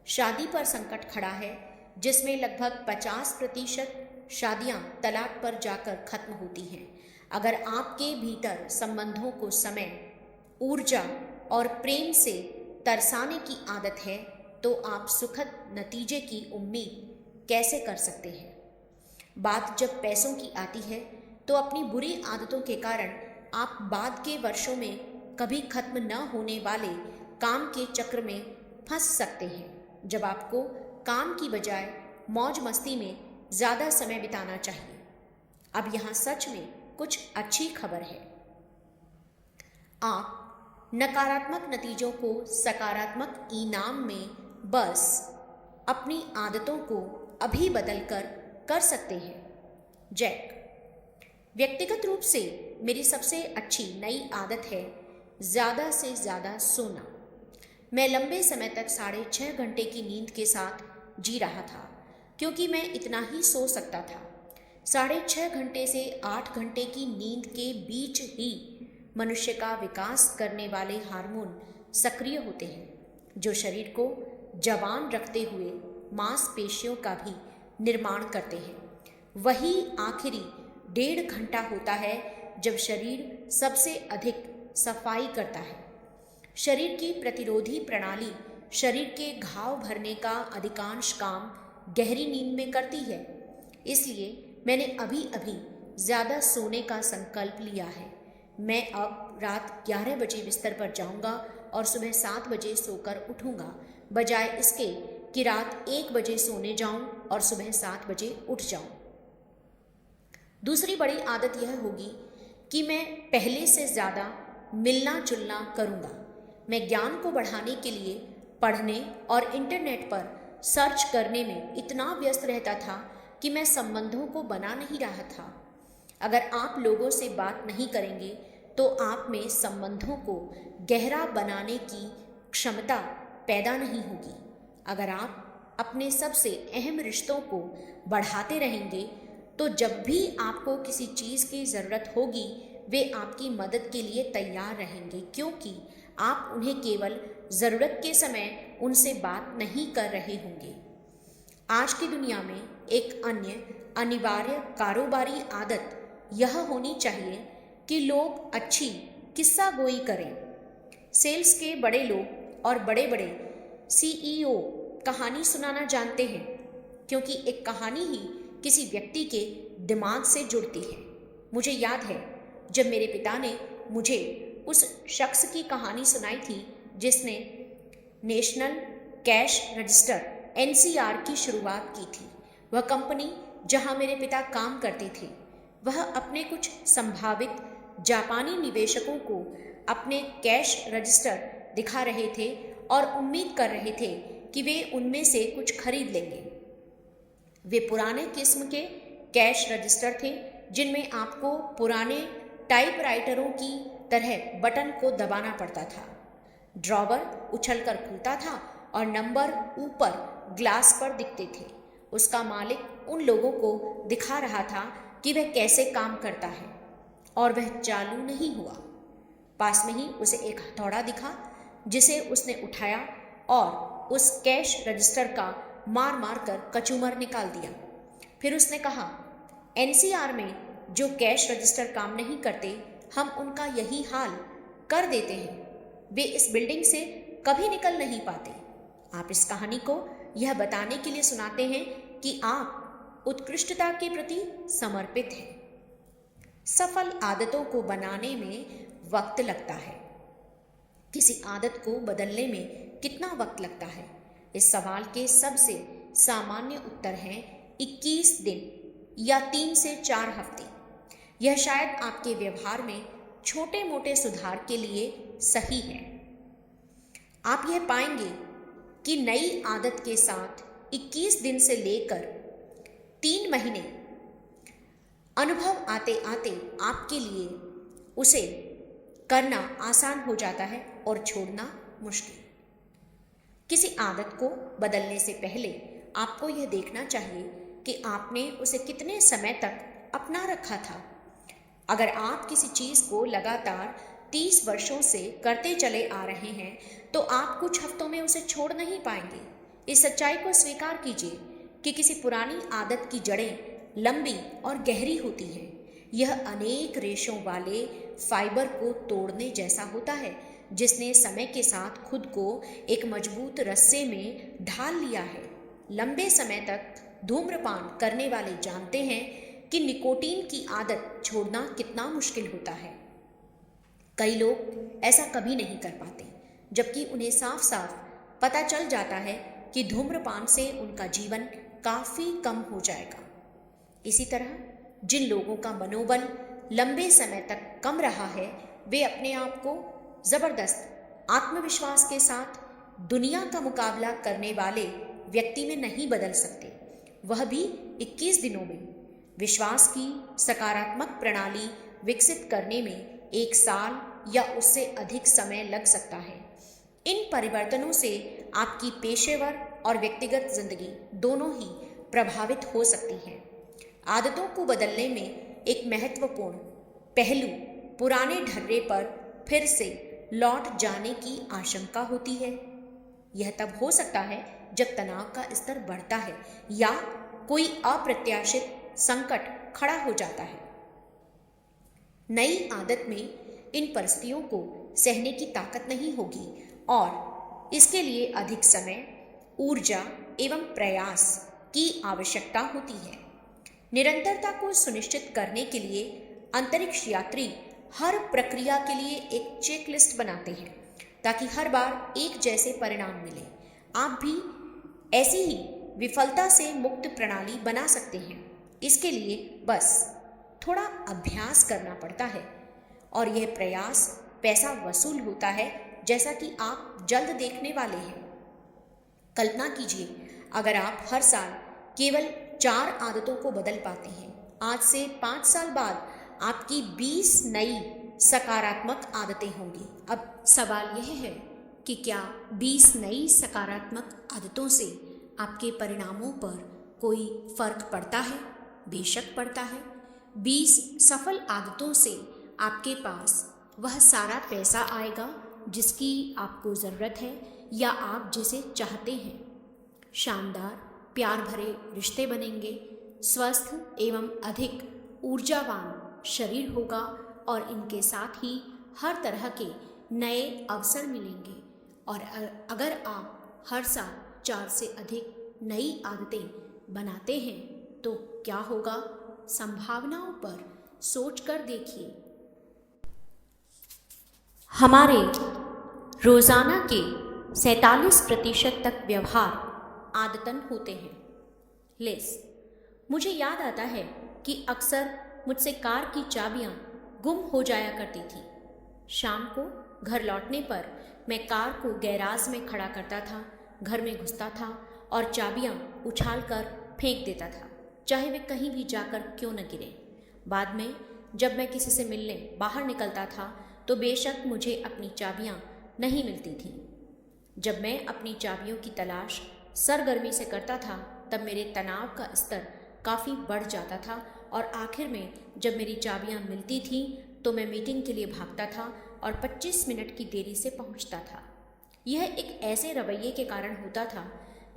शादी पर संकट खड़ा है जिसमें लगभग 50% शादियां तलाक पर जाकर खत्म होती हैं। अगर आपके भीतर संबंधों को समय, ऊर्जा और प्रेम से तरसाने की आदत है तो आप सुखद नतीजे की उम्मीद कैसे कर सकते हैं? बात जब पैसों की आती है तो अपनी बुरी आदतों के कारण आप बाद के वर्षों में कभी खत्म न होने वाले काम के चक्र में फंस सकते हैं, जब आपको काम की बजाय मौज मस्ती में ज़्यादा समय बिताना चाहिए। अब यहाँ सच में कुछ अच्छी खबर है। आप नकारात्मक नतीजों को सकारात्मक इनाम में बस अपनी आदतों को अभी बदलकर कर सकते हैं। जैक। व्यक्तिगत रूप से मेरी सबसे अच्छी नई आदत है ज़्यादा से ज़्यादा सोना। मैं लंबे समय तक 6.5 घंटे की नींद के साथ जी रहा था क्योंकि मैं इतना ही सो सकता था। 6.5 घंटे से 8 घंटे की नींद के बीच ही मनुष्य का विकास करने वाले हार्मोन सक्रिय होते हैं जो शरीर को जवान रखते हुए मांसपेशियों का भी निर्माण करते हैं। वही आखिरी 1.5 घंटा होता है जब शरीर सबसे अधिक सफाई करता है। शरीर की प्रतिरोधी प्रणाली शरीर के घाव भरने का अधिकांश काम गहरी नींद में करती है। इसलिए मैंने अभी अभी ज़्यादा सोने का संकल्प लिया है। मैं अब रात 11 बजे बिस्तर पर जाऊंगा और सुबह 7 बजे सोकर उठूंगा, बजाय इसके कि रात 1 बजे सोने जाऊं और सुबह 7 बजे उठ जाऊं। दूसरी बड़ी आदत यह होगी कि मैं पहले से ज़्यादा मिलना जुलना करूंगा। मैं ज्ञान को बढ़ाने के लिए पढ़ने और इंटरनेट पर सर्च करने में इतना व्यस्त रहता था कि मैं संबंधों को बना नहीं रहा था। अगर आप लोगों से बात नहीं करेंगे तो आप में संबंधों को गहरा बनाने की क्षमता पैदा नहीं होगी। अगर आप अपने सबसे अहम रिश्तों को बढ़ाते रहेंगे तो जब भी आपको किसी चीज़ की ज़रूरत होगी वे आपकी मदद के लिए तैयार रहेंगे, क्योंकि आप उन्हें केवल ज़रूरत के समय उनसे बात नहीं कर रहे होंगे। आज की दुनिया में एक अन्य अनिवार्य कारोबारी आदत यह होनी चाहिए कि लोग अच्छी किस्सा गोई करें। सेल्स के बड़े लोग और बड़े बड़े CEO कहानी सुनाना जानते हैं, क्योंकि एक कहानी ही किसी व्यक्ति के दिमाग से जुड़ती है। मुझे याद है जब मेरे पिता ने मुझे उस शख्स की कहानी सुनाई थी जिसने नेशनल कैश रजिस्टर NCR की शुरुआत की थी। वह कंपनी जहां मेरे पिता काम करते थे, वह अपने कुछ संभावित जापानी निवेशकों को अपने कैश रजिस्टर दिखा रहे थे और उम्मीद कर रहे थे कि वे उनमें से कुछ खरीद लेंगे। वे पुराने किस्म के कैश रजिस्टर थे जिनमें आपको पुराने टाइपराइटरों की तरह बटन को दबाना पड़ता था। ड्रॉवर उछलकर खुलता था और नंबर ऊपर ग्लास पर दिखते थे। उसका मालिक उन लोगों को दिखा रहा था कि वह कैसे काम करता है और वह चालू नहीं हुआ। पास में ही उसे एक हथौड़ा दिखा जिसे उसने उठाया और उस कैश रजिस्टर का मार मार कर कचूमर निकाल दिया। फिर उसने कहा, NCR में जो कैश रजिस्टर काम नहीं करते, हम उनका यही हाल कर देते हैं। वे इस बिल्डिंग से कभी निकल नहीं पाते। आप इस कहानी को यह बताने के लिए सुनाते हैं कि आप उत्कृष्टता के प्रति समर्पित हैं। सफल आदतों को बनाने में वक्त लगता है। किसी आदत को बदलने में कितना वक्त लगता है? इस सवाल के सबसे सामान्य उत्तर हैं 21 दिन या 3 से 4 हफ्ते। यह शायद आपके व्यवहार में छोटे मोटे सुधार के लिए सही है। आप यह पाएंगे कि नई आदत के साथ 21 दिन से लेकर 3 महीने अनुभव आते आते आपके लिए उसे करना आसान हो जाता है और छोड़ना मुश्किल। किसी आदत को बदलने से पहले आपको यह देखना चाहिए कि आपने उसे कितने समय तक अपना रखा था। अगर आप किसी चीज़ को लगातार 30 वर्षों से करते चले आ रहे हैं तो आप कुछ हफ्तों में उसे छोड़ नहीं पाएंगे। इस सच्चाई को स्वीकार कीजिए कि किसी पुरानी आदत की जड़ें लंबी और गहरी होती हैं। यह अनेक रेशों वाले फाइबर को तोड़ने जैसा होता है जिसने समय के साथ खुद को एक मजबूत रस्से में ढाल लिया है। लंबे समय तक धूम्रपान करने वाले जानते हैं कि निकोटीन की आदत छोड़ना कितना मुश्किल होता है। कई लोग ऐसा कभी नहीं कर पाते, जबकि उन्हें साफ साफ पता चल जाता है कि धूम्रपान से उनका जीवन काफ़ी कम हो जाएगा। इसी तरह जिन लोगों का मनोबल लंबे समय तक कम रहा है वे अपने आप को जबरदस्त आत्मविश्वास के साथ दुनिया का मुकाबला करने वाले व्यक्ति में नहीं बदल सकते, वह भी 21 दिनों में। विश्वास की सकारात्मक प्रणाली विकसित करने में 1 साल या उससे अधिक समय लग सकता है। इन परिवर्तनों से आपकी पेशेवर और व्यक्तिगत जिंदगी दोनों ही प्रभावित हो सकती है। आदतों को बदलने में एक महत्वपूर्ण पहलू पुराने ढर्रे पर फिर से लौट जाने की आशंका होती है। यह तब हो सकता है जब तनाव का स्तर बढ़ता है या कोई अप्रत्याशित संकट खड़ा हो जाता है। नई आदत में इन परिस्थितियों को सहने की ताकत नहीं होगी और इसके लिए अधिक समय, ऊर्जा एवं प्रयास की आवश्यकता होती है। निरंतरता को सुनिश्चित करने के लिए अंतरिक्ष यात्री हर प्रक्रिया के लिए एक चेकलिस्ट बनाते हैं ताकि हर बार एक जैसे परिणाम मिले। आप भी ऐसी ही विफलता से मुक्त प्रणाली बना सकते हैं। इसके लिए बस थोड़ा अभ्यास करना पड़ता है और यह प्रयास पैसा वसूल होता है, जैसा कि आप जल्द देखने वाले हैं। कल्पना कीजिए, अगर आप हर साल केवल 4 आदतों को बदल पाते हैं, आज से 5 साल बाद आपकी 20 नई सकारात्मक आदतें होंगी। अब सवाल यह है कि क्या 20 नई सकारात्मक आदतों से आपके परिणामों पर कोई फर्क पड़ता है? बेशक पड़ता है। 20 सफल आदतों से आपके पास वह सारा पैसा आएगा जिसकी आपको ज़रूरत है या आप जिसे चाहते हैं। शानदार प्यार भरे रिश्ते बनेंगे, स्वस्थ एवं अधिक ऊर्जावान शरीर होगा और इनके साथ ही हर तरह के नए अवसर मिलेंगे। और अगर आप हर साल 4 से अधिक नई आदतें बनाते हैं तो क्या होगा? संभावनाओं पर सोचकर देखिए। हमारे रोज़ाना के 47% तक व्यवहार आदतन होते हैं। लेस मुझे याद आता है कि अक्सर मुझसे कार की चाबियां गुम हो जाया करती थी। शाम को घर लौटने पर मैं कार को गैराज में खड़ा करता था, घर में घुसता था और चाबियां उछाल कर फेंक देता था, चाहे वे कहीं भी जाकर क्यों न गिरे। बाद में जब मैं किसी से मिलने बाहर निकलता था तो बेशक मुझे अपनी चाबियां नहीं मिलती थीं। जब मैं अपनी चाबियों की तलाश सरगर्मी से करता था तब मेरे तनाव का स्तर काफ़ी बढ़ जाता था और आखिर में जब मेरी चाबियां मिलती थीं तो मैं मीटिंग के लिए भागता था और 25 मिनट की देरी से पहुंचता था। यह एक ऐसे रवैये के कारण होता था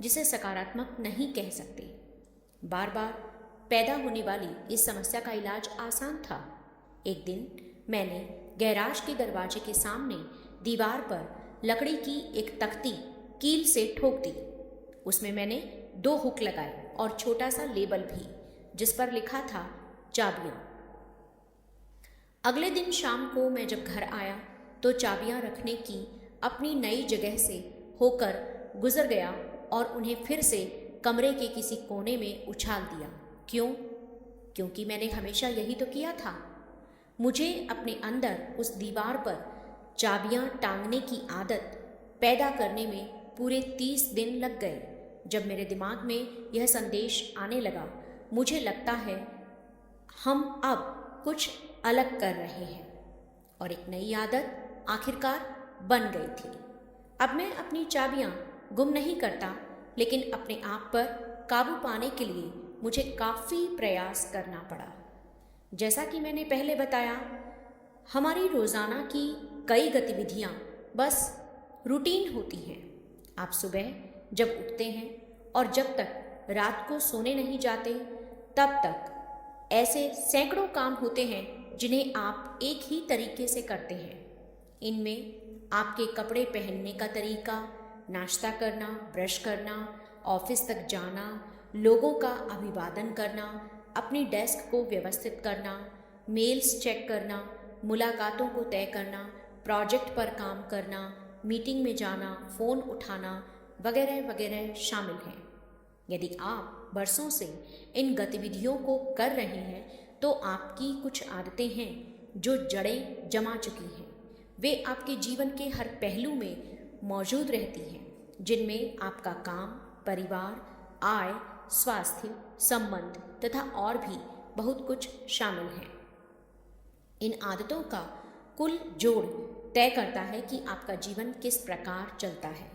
जिसे सकारात्मक नहीं कह सकते। बार बार पैदा होने वाली इस समस्या का इलाज आसान था। एक दिन मैंने गैराज के दरवाजे के सामने दीवार पर लकड़ी की एक तख्ती कील से ठोक दी। उसमें मैंने 2 हुक लगाए और छोटा सा लेबल भी जिस पर लिखा था चाबियां। अगले दिन शाम को मैं जब घर आया तो चाबियां रखने की अपनी नई जगह से होकर गुजर गया और उन्हें फिर से कमरे के किसी कोने में उछाल दिया। क्यों? क्योंकि मैंने हमेशा यही तो किया था। मुझे अपने अंदर उस दीवार पर चाबियां टांगने की आदत पैदा करने में पूरे 30 दिन लग गए। जब मेरे दिमाग में यह संदेश आने लगा, मुझे लगता है हम अब कुछ अलग कर रहे हैं, और एक नई आदत आखिरकार बन गई थी। अब मैं अपनी चाबियां गुम नहीं करता, लेकिन अपने आप पर काबू पाने के लिए मुझे काफ़ी प्रयास करना पड़ा। जैसा कि मैंने पहले बताया, हमारी रोज़ाना की कई गतिविधियां बस रूटीन होती हैं। आप सुबह जब उठते हैं और जब तक रात को सोने नहीं जाते, तब तक ऐसे सैकड़ों काम होते हैं जिन्हें आप एक ही तरीके से करते हैं। इनमें आपके कपड़े पहनने का तरीका, नाश्ता करना, ब्रश करना, ऑफिस तक जाना, लोगों का अभिवादन करना, अपनी डेस्क को व्यवस्थित करना, मेल्स चेक करना, मुलाकातों को तय करना, प्रोजेक्ट पर काम करना, मीटिंग में जाना, फ़ोन उठाना वगैरह वगैरह शामिल हैं। यदि आप बरसों से इन गतिविधियों को कर रहे हैं तो आपकी कुछ आदतें हैं जो जड़ें जमा चुकी हैं। वे आपके जीवन के हर पहलू में मौजूद रहती हैं, जिनमें आपका काम, परिवार, आय, स्वास्थ्य, संबंध तथा और भी बहुत कुछ शामिल है। इन आदतों का कुल जोड़ तय करता है कि आपका जीवन किस प्रकार चलता है।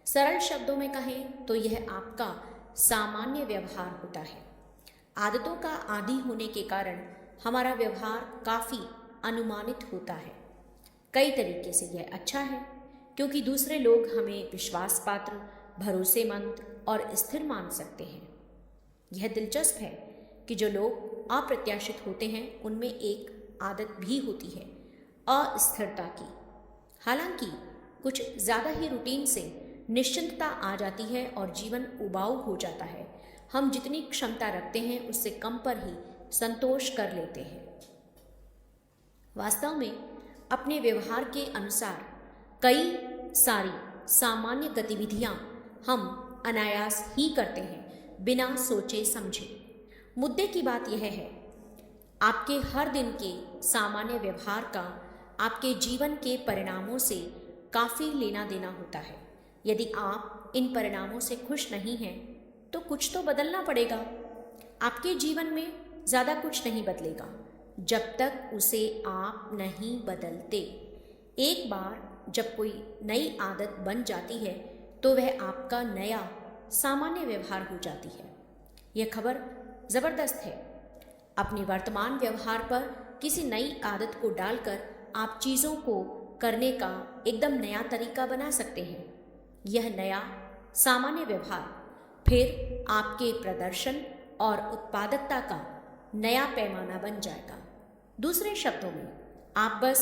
सरल शब्दों में कहें तो यह आपका सामान्य व्यवहार होता है। आदतों का आदी होने के कारण हमारा व्यवहार काफ़ी अनुमानित होता है। कई तरीके से यह अच्छा है, क्योंकि दूसरे लोग हमें विश्वास पात्र, भरोसेमंद और स्थिर मान सकते हैं। यह दिलचस्प है कि जो लोग अप्रत्याशित होते हैं उनमें एक आदत भी होती है अस्थिरता की। हालांकि कुछ ज़्यादा ही रूटीन से निश्चिंतता आ जाती है और जीवन उबाऊ हो जाता है। हम जितनी क्षमता रखते हैं उससे कम पर ही संतोष कर लेते हैं। वास्तव में अपने व्यवहार के अनुसार कई सारी सामान्य गतिविधियां हम अनायास ही करते हैं, बिना सोचे समझे। मुद्दे की बात यह है, आपके हर दिन के सामान्य व्यवहार का आपके जीवन के परिणामों से काफ़ी लेना देना होता है। यदि आप इन परिणामों से खुश नहीं हैं तो कुछ तो बदलना पड़ेगा। आपके जीवन में ज़्यादा कुछ नहीं बदलेगा जब तक उसे आप नहीं बदलते। एक बार जब कोई नई आदत बन जाती है तो वह आपका नया सामान्य व्यवहार हो जाती है। यह खबर ज़बरदस्त है। अपने वर्तमान व्यवहार पर किसी नई आदत को डालकर आप चीज़ों को करने का एकदम नया तरीका बना सकते हैं। यह नया सामान्य व्यवहार फिर आपके प्रदर्शन और उत्पादकता का नया पैमाना बन जाएगा। दूसरे शब्दों में, आप बस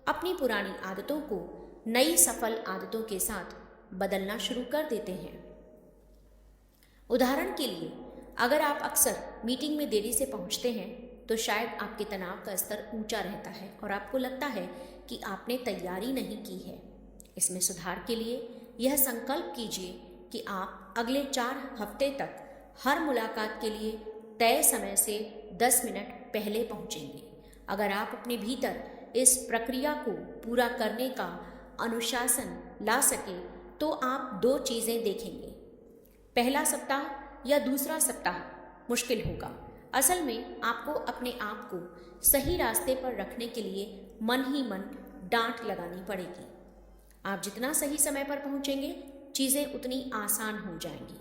अपनी पुरानी आदतों को नई सफल आदतों के साथ बदलना शुरू कर देते हैं। उदाहरण के लिए, अगर आप अक्सर मीटिंग में देरी से पहुंचते हैं तो शायद आपके तनाव का स्तर ऊंचा रहता है और आपको लगता है कि आपने तैयारी नहीं की है। इसमें सुधार के लिए यह संकल्प कीजिए कि आप अगले 4 हफ्ते तक हर मुलाकात के लिए तय समय से 10 मिनट पहले पहुंचेंगे। अगर आप अपने भीतर इस प्रक्रिया को पूरा करने का अनुशासन ला सके तो आप 2 चीज़ें देखेंगे। पहला सप्ताह या दूसरा सप्ताह मुश्किल होगा। असल में आपको अपने आप को सही रास्ते पर रखने के लिए मन ही मन डांट लगानी पड़ेगी। आप जितना सही समय पर पहुंचेंगे, चीज़ें उतनी आसान हो जाएंगी।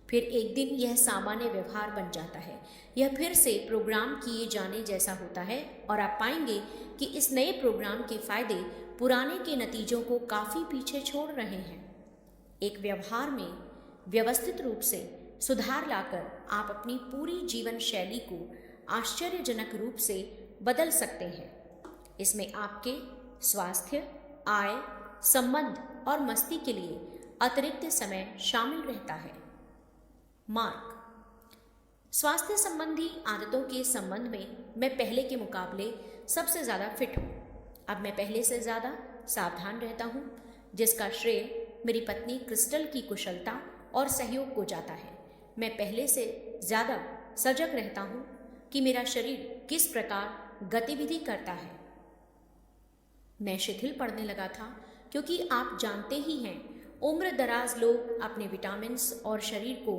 फिर एक दिन यह सामान्य व्यवहार बन जाता है। यह फिर से प्रोग्राम किए जाने जैसा होता है और आप पाएंगे कि इस नए प्रोग्राम के फायदे पुराने के नतीजों को काफ़ी पीछे छोड़ रहे हैं। एक व्यवहार में व्यवस्थित रूप से सुधार लाकर आप अपनी पूरी जीवन शैली को आश्चर्यजनक रूप से बदल सकते हैं। इसमें आपके स्वास्थ्य, आय, संबंध और मस्ती के लिए अतिरिक्त समय शामिल रहता है। मार्क, स्वास्थ्य संबंधी आदतों के संबंध में मैं पहले के मुकाबले सबसे ज़्यादा फिट हूँ। अब मैं पहले से ज़्यादा सावधान रहता हूँ, जिसका श्रेय मेरी पत्नी क्रिस्टल की कुशलता और सहयोग को जाता है। मैं पहले से ज़्यादा सजग रहता हूँ कि मेरा शरीर किस प्रकार गतिविधि करता है। मैं शिथिल पड़ने लगा था, क्योंकि आप जानते ही हैं, उम्र दराज लोग अपने विटामिन्स और शरीर को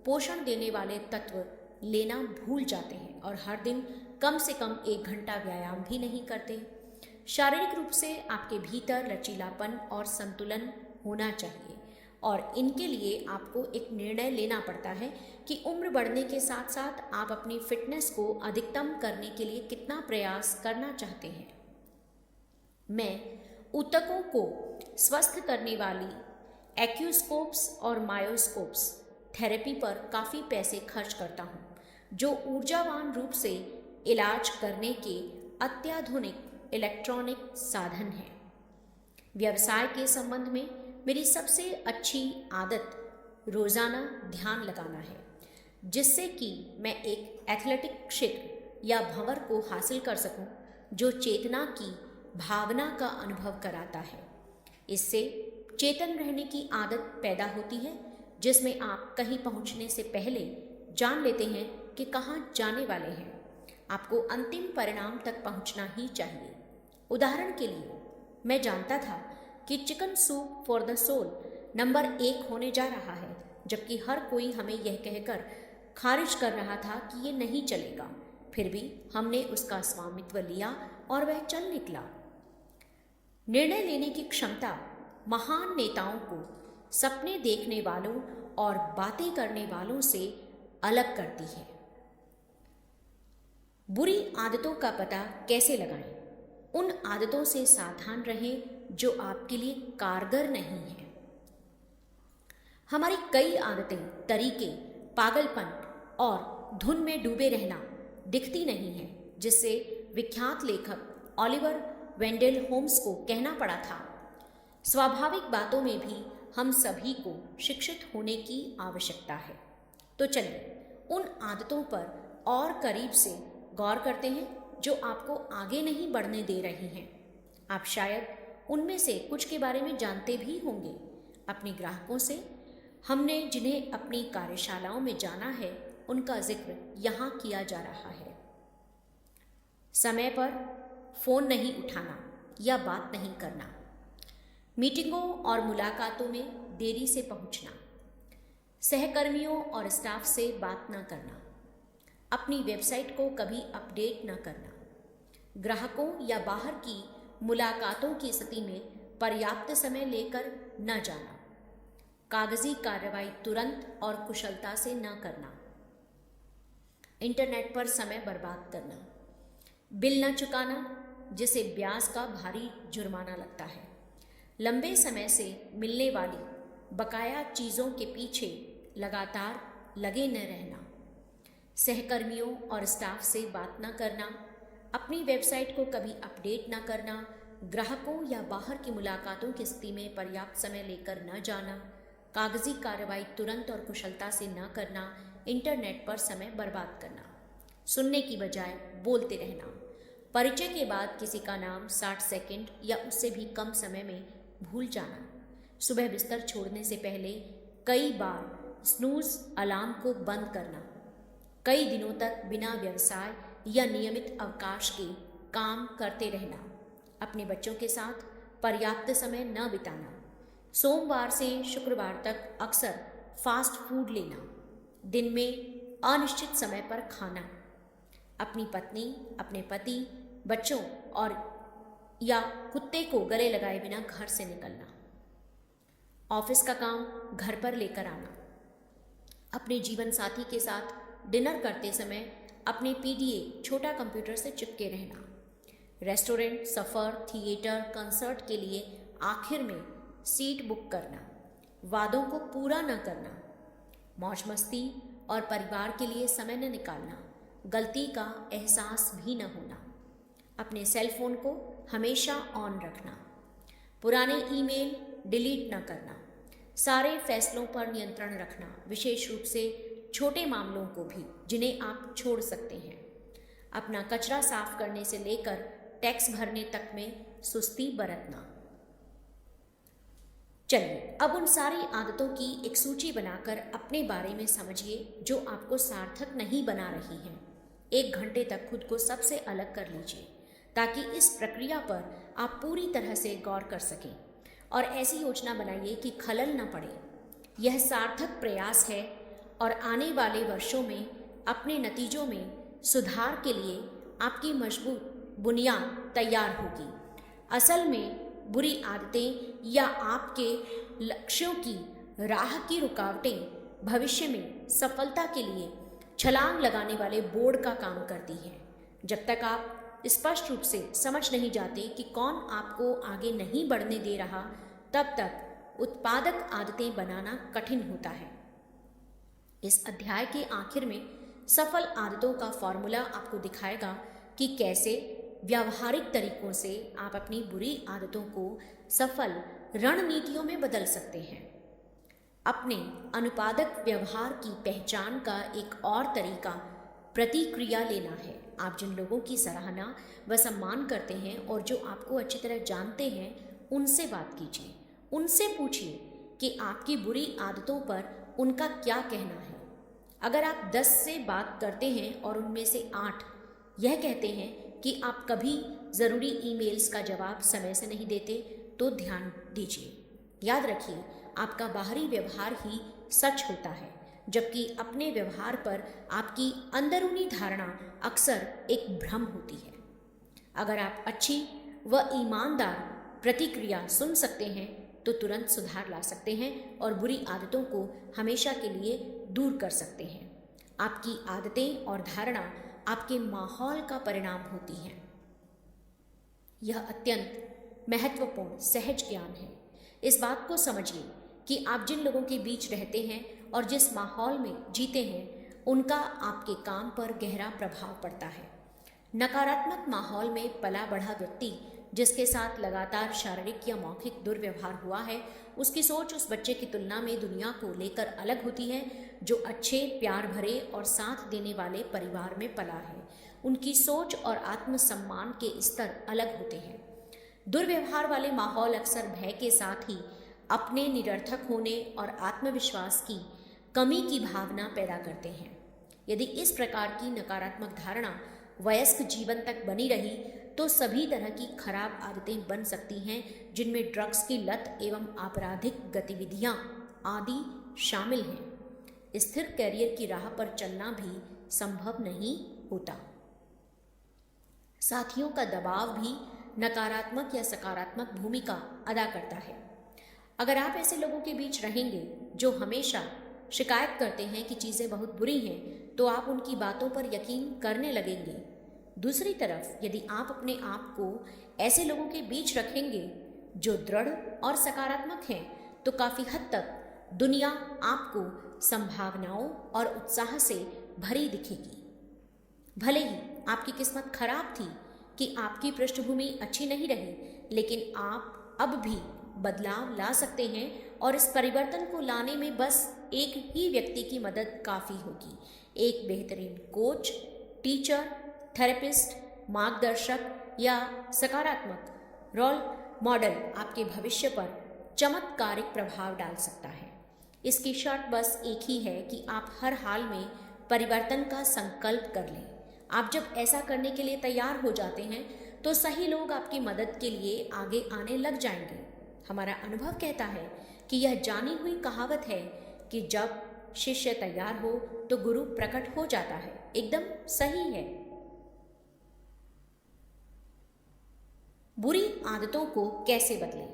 पोषण देने वाले तत्व लेना भूल जाते हैं और हर दिन कम से कम 1 घंटा व्यायाम भी नहीं करते। शारीरिक रूप से आपके भीतर लचीलापन और संतुलन होना चाहिए और इनके लिए आपको एक निर्णय लेना पड़ता है कि उम्र बढ़ने के साथ साथ आप अपनी फिटनेस को अधिकतम करने के लिए कितना प्रयास करना चाहते हैं। मैं ऊतकों को स्वस्थ करने वाली एक्यूस्कोप्स और मायोस्कोप्स थेरेपी पर काफ़ी पैसे खर्च करता हूँ, जो ऊर्जावान रूप से इलाज करने के अत्याधुनिक इलेक्ट्रॉनिक साधन हैं। व्यवसाय के संबंध में मेरी सबसे अच्छी आदत रोज़ाना ध्यान लगाना है, जिससे कि मैं एक एथलेटिक क्षेत्र या भंवर को हासिल कर सकूं, जो चेतना की भावना का अनुभव कराता है। इससे चेतन रहने की आदत पैदा होती है, जिसमें आप कहीं पहुंचने से पहले जान लेते हैं कि कहाँ जाने वाले हैं। आपको अंतिम परिणाम तक पहुंचना ही चाहिए। उदाहरण के लिए, मैं जानता था कि chicken soup for the soul number 1 होने जा रहा है, जबकि हर कोई हमें यह कहकर खारिज कर रहा था कि ये नहीं चलेगा। फिर भी हमने उसका स्वामित्व लिया और वह चल निकला। निर्णय लेने की क्षमता महान नेताओं को सपने देखने वालों और बातें करने वालों से अलग करती है। बुरी आदतों का पता कैसे लगाएं? उन आदतों से सावधान रहें जो आपके लिए कारगर नहीं है। हमारी कई आदतें, तरीके, पागलपन और धुन में डूबे रहना दिखती नहीं है, जिससे विख्यात लेखक ओलिवर वेंडेल होम्स को कहना पड़ा था, स्वाभाविक बातों में भी हम सभी को शिक्षित होने की आवश्यकता है। तो चलिए उन आदतों पर और करीब से गौर करते हैं जो आपको आगे नहीं बढ़ने दे रही हैं। आप शायद उनमें से कुछ के बारे में जानते भी होंगे। अपने ग्राहकों से हमने जिन्हें अपनी कार्यशालाओं में जाना है, उनका जिक्र यहाँ किया जा रहा है। समय पर फोन नहीं उठाना या बात नहीं करना, मीटिंगों और मुलाकातों में देरी से पहुंचना, सहकर्मियों और स्टाफ से बात न करना, अपनी वेबसाइट को कभी अपडेट न करना, ग्राहकों या बाहर की मुलाकातों की स्थिति में पर्याप्त समय लेकर न जाना, कागजी कार्रवाई तुरंत और कुशलता से न करना, इंटरनेट पर समय बर्बाद करना, बिल न चुकाना जिसे ब्याज का भारी जुर्माना लगता है, लंबे समय से मिलने वाली बकाया चीज़ों के पीछे लगातार लगे न रहना, सहकर्मियों और स्टाफ से बात न करना, अपनी वेबसाइट को कभी अपडेट न करना, ग्राहकों या बाहर की मुलाकातों की स्थिति में पर्याप्त समय लेकर न जाना, कागजी कार्रवाई तुरंत और कुशलता से न करना, इंटरनेट पर समय बर्बाद करना, सुनने की बजाय बोलते रहना, परिचय के बाद किसी का नाम 60 सेकंड या उससे भी कम समय में भूल जाना, सुबह बिस्तर छोड़ने से पहले कई बार स्नूज अलार्म को बंद करना, कई दिनों तक बिना व्यवसाय या नियमित अवकाश के काम करते रहना, अपने बच्चों के साथ पर्याप्त समय न बिताना, सोमवार से शुक्रवार तक अक्सर फास्ट फूड लेना, दिन में अनिश्चित समय पर खाना, अपनी पत्नी, अपने पति, बच्चों और या कुत्ते को गले लगाए बिना घर से निकलना, ऑफिस का काम घर पर लेकर आना, अपने जीवन साथी के साथ डिनर करते समय अपने पीडीए छोटा कंप्यूटर से चिपके रहना, रेस्टोरेंट, सफ़र, थिएटर, कंसर्ट के लिए आखिर में सीट बुक करना, वादों को पूरा न करना, मौज मस्ती और परिवार के लिए समय न निकालना, गलती का एहसास भी न होना, अपने सेल फोन को हमेशा ऑन रखना, पुराने ईमेल डिलीट न करना, सारे फैसलों पर नियंत्रण रखना, विशेष रूप से छोटे मामलों को भी जिन्हें आप छोड़ सकते हैं, अपना कचरा साफ करने से लेकर टैक्स भरने तक में सुस्ती बरतना। चलिए अब उन सारी आदतों की एक सूची बनाकर अपने बारे में समझिए जो आपको सार्थक नहीं बना रही हैं। 1 घंटे तक खुद को सबसे अलग कर लीजिए ताकि इस प्रक्रिया पर आप पूरी तरह से गौर कर सकें और ऐसी योजना बनाइए कि खलल न पड़े। यह सार्थक प्रयास है और आने वाले वर्षों में अपने नतीजों में सुधार के लिए आपकी मजबूत बुनियाद तैयार होगी। असल में बुरी आदतें या आपके लक्ष्यों की राह की रुकावटें भविष्य में सफलता के लिए छलांग लगाने वाले बोर्ड का काम करती हैं। जब तक आप स्पष्ट रूप से समझ नहीं जाते कि कौन आपको आगे नहीं बढ़ने दे रहा, तब तक उत्पादक आदतें बनाना कठिन होता है। इस अध्याय के आखिर में सफल आदतों का फॉर्मूला आपको दिखाएगा कि कैसे व्यावहारिक तरीकों से आप अपनी बुरी आदतों को सफल रणनीतियों में बदल सकते हैं। अपने अनुपादक व्यवहार की पहचान का एक और तरीका प्रतिक्रिया लेना है। आप जिन लोगों की सराहना व सम्मान करते हैं और जो आपको अच्छी तरह जानते हैं, उनसे बात कीजिए। उनसे पूछिए कि आपकी बुरी आदतों पर उनका क्या कहना है। अगर आप 10 से बात करते हैं और उनमें से 8 यह कहते हैं कि आप कभी ज़रूरी ईमेल्स का जवाब समय से नहीं देते तो ध्यान दीजिए। याद रखिए, आपका बाहरी व्यवहार ही सच होता है, जबकि अपने व्यवहार पर आपकी अंदरूनी धारणा अक्सर एक भ्रम होती है। अगर आप अच्छी व ईमानदार प्रतिक्रिया सुन सकते हैं तो तुरंत सुधार ला सकते हैं और बुरी आदतों को हमेशा के लिए दूर कर सकते हैं। आपकी आदतें और धारणा आपके माहौल का परिणाम होती हैं। यह अत्यंत महत्वपूर्ण सहज ज्ञान है। इस बात को समझिए कि आप जिन लोगों के बीच रहते हैं और जिस माहौल में जीते हैं, उनका आपके काम पर गहरा प्रभाव पड़ता है। नकारात्मक माहौल में पला बढ़ा व्यक्ति जिसके साथ लगातार शारीरिक या मौखिक दुर्व्यवहार हुआ है, उसकी सोच उस बच्चे की तुलना में दुनिया को लेकर अलग होती है जो अच्छे, प्यार भरे और साथ देने वाले परिवार में पला है। उनकी सोच और आत्मसम्मान के स्तर अलग होते हैं। दुर्व्यवहार वाले माहौल अक्सर भय के साथ ही अपने निरर्थक होने और आत्मविश्वास की कमी की भावना पैदा करते हैं। यदि इस प्रकार की नकारात्मक धारणा वयस्क जीवन तक बनी रही तो सभी तरह की खराब आदतें बन सकती हैं, जिनमें ड्रग्स की लत एवं आपराधिक गतिविधियां आदि शामिल हैं। स्थिर करियर की राह पर चलना भी संभव नहीं होता। साथियों का दबाव भी नकारात्मक या सकारात्मक भूमिका अदा करता है। अगर आप ऐसे लोगों के बीच रहेंगे जो हमेशा शिकायत करते हैं कि चीज़ें बहुत बुरी हैं, तो आप उनकी बातों पर यकीन करने लगेंगे। दूसरी तरफ यदि आप अपने आप को ऐसे लोगों के बीच रखेंगे जो दृढ़ और सकारात्मक हैं, तो काफ़ी हद तक दुनिया आपको संभावनाओं और उत्साह से भरी दिखेगी। भले ही आपकी किस्मत खराब थी कि आपकी पृष्ठभूमि अच्छी नहीं रही, लेकिन आप अब भी बदलाव ला सकते हैं और इस परिवर्तन को लाने में बस एक ही व्यक्ति की मदद काफ़ी होगी। एक बेहतरीन कोच, टीचर, थेरेपिस्ट, मार्गदर्शक या सकारात्मक रोल मॉडल आपके भविष्य पर चमत्कारिक प्रभाव डाल सकता है। इसकी शर्त बस एक ही है कि आप हर हाल में परिवर्तन का संकल्प कर लें। आप जब ऐसा करने के लिए तैयार हो जाते हैं तो सही लोग आपकी मदद के लिए आगे आने लग जाएंगे। हमारा अनुभव कहता है कि यह जानी हुई कहावत है कि जब शिष्य तैयार हो तो गुरु प्रकट हो जाता है। एकदम सही है। बुरी आदतों को कैसे बदलें?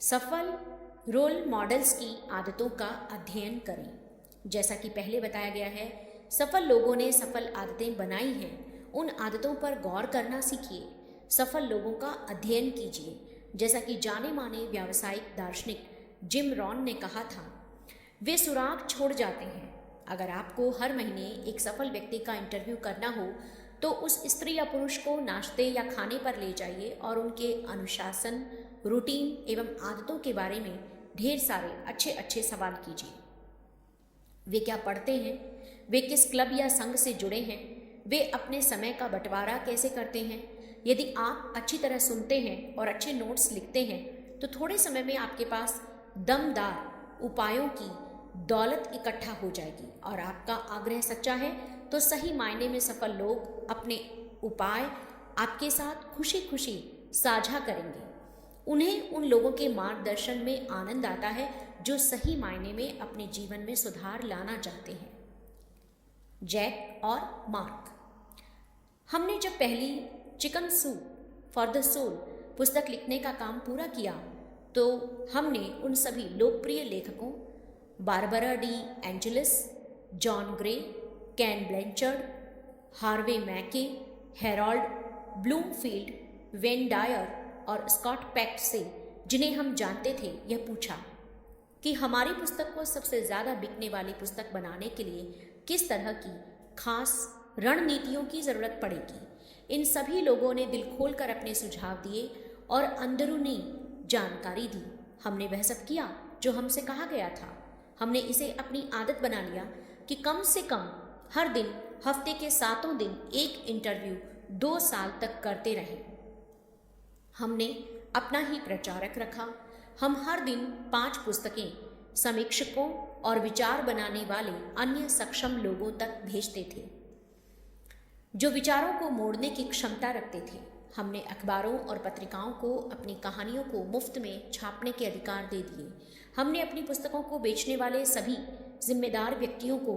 सफल रोल मॉडल्स की आदतों का अध्ययन करें। जैसा कि पहले बताया गया है, सफल लोगों ने सफल आदतें बनाई हैं। उन आदतों पर गौर करना सीखिए। सफल लोगों का अध्ययन कीजिए। जैसा कि जाने माने व्यावसायिक दार्शनिक जिम रॉन ने कहा था, वे सुराग छोड़ जाते हैं। अगर आपको हर महीने एक सफल व्यक्ति का इंटरव्यू करना हो तो उस स्त्री या पुरुष को नाश्ते या खाने पर ले जाइए और उनके अनुशासन, रूटीन एवं आदतों के बारे में ढेर सारे अच्छे अच्छे सवाल कीजिए। वे क्या पढ़ते हैं? वे किस क्लब या संघ से जुड़े हैं? वे अपने समय का बंटवारा कैसे करते हैं? यदि आप अच्छी तरह सुनते हैं और अच्छे नोट्स लिखते हैं तो थोड़े समय में आपके पास दमदार उपायों की दौलत इकट्ठा हो जाएगी और आपका आग्रह सच्चा है तो सही मायने में सफल लोग अपने उपाय आपके साथ खुशी खुशी साझा करेंगे। उन्हें उन लोगों के मार्गदर्शन में आनंद आता है जो सही मायने में अपने जीवन में सुधार लाना चाहते हैं। जैक और मार्क। हमने जब पहली Chicken soup for the Soul पुस्तक लिखने का काम पूरा किया तो हमने उन सभी लोकप्रिय लेखकों Barbara D Angeles, John grey, can Blanchard, Harvey मैके, हेरोल्ड ब्लूमफील्ड, वेन डायर और स्कॉट पेक से, जिन्हें हम जानते थे, यह पूछा कि हमारी पुस्तक को सबसे ज़्यादा बिकने वाली पुस्तक बनाने के लिए किस तरह की खास रणनीतियों की ज़रूरत पड़ेगी। इन सभी लोगों ने दिल खोलकर अपने सुझाव दिए और अंदरूनी जानकारी दी। हमने वह सब किया जो हमसे कहा गया था। हमने इसे अपनी आदत बना लिया कि कम से कम हर दिन हफ्ते के 7 दिन एक इंटरव्यू 2 साल तक करते रहे। हमने अपना ही प्रचारक रखा। हम हर दिन 5 पुस्तकें समीक्षकों और विचार बनाने वाले अन्य सक्षम लोगों तक भेजते थे। जो विचारों को मोड़ने की क्षमता रखते थे। हमने अखबारों और पत्रिकाओं को अपनी कहानियों को मुफ्त में छापने के अधिकार दे दिए। हमने अपनी पुस्तकों को बेचने वाले सभी जिम्मेदार व्यक्तियों को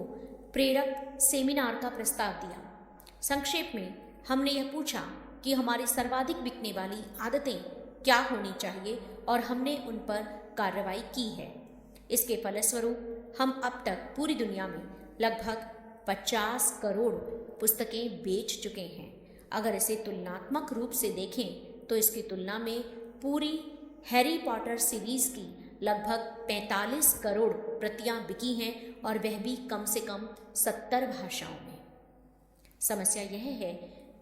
प्रेरक सेमिनार का प्रस्ताव दिया। संक्षेप में हमने यह पूछा कि हमारी सर्वाधिक बिकने वाली आदतें क्या होनी चाहिए और हमने उन पर कार्रवाई की है। इसके फलस्वरूप हम अब तक पूरी दुनिया में लगभग 50 करोड़ पुस्तकें बेच चुके हैं। अगर इसे तुलनात्मक रूप से देखें तो इसकी तुलना में पूरी हैरी पॉटर सीरीज की लगभग 45 करोड़ प्रतियां बिकी हैं और वह भी कम से कम 70 भाषाओं में। समस्या यह है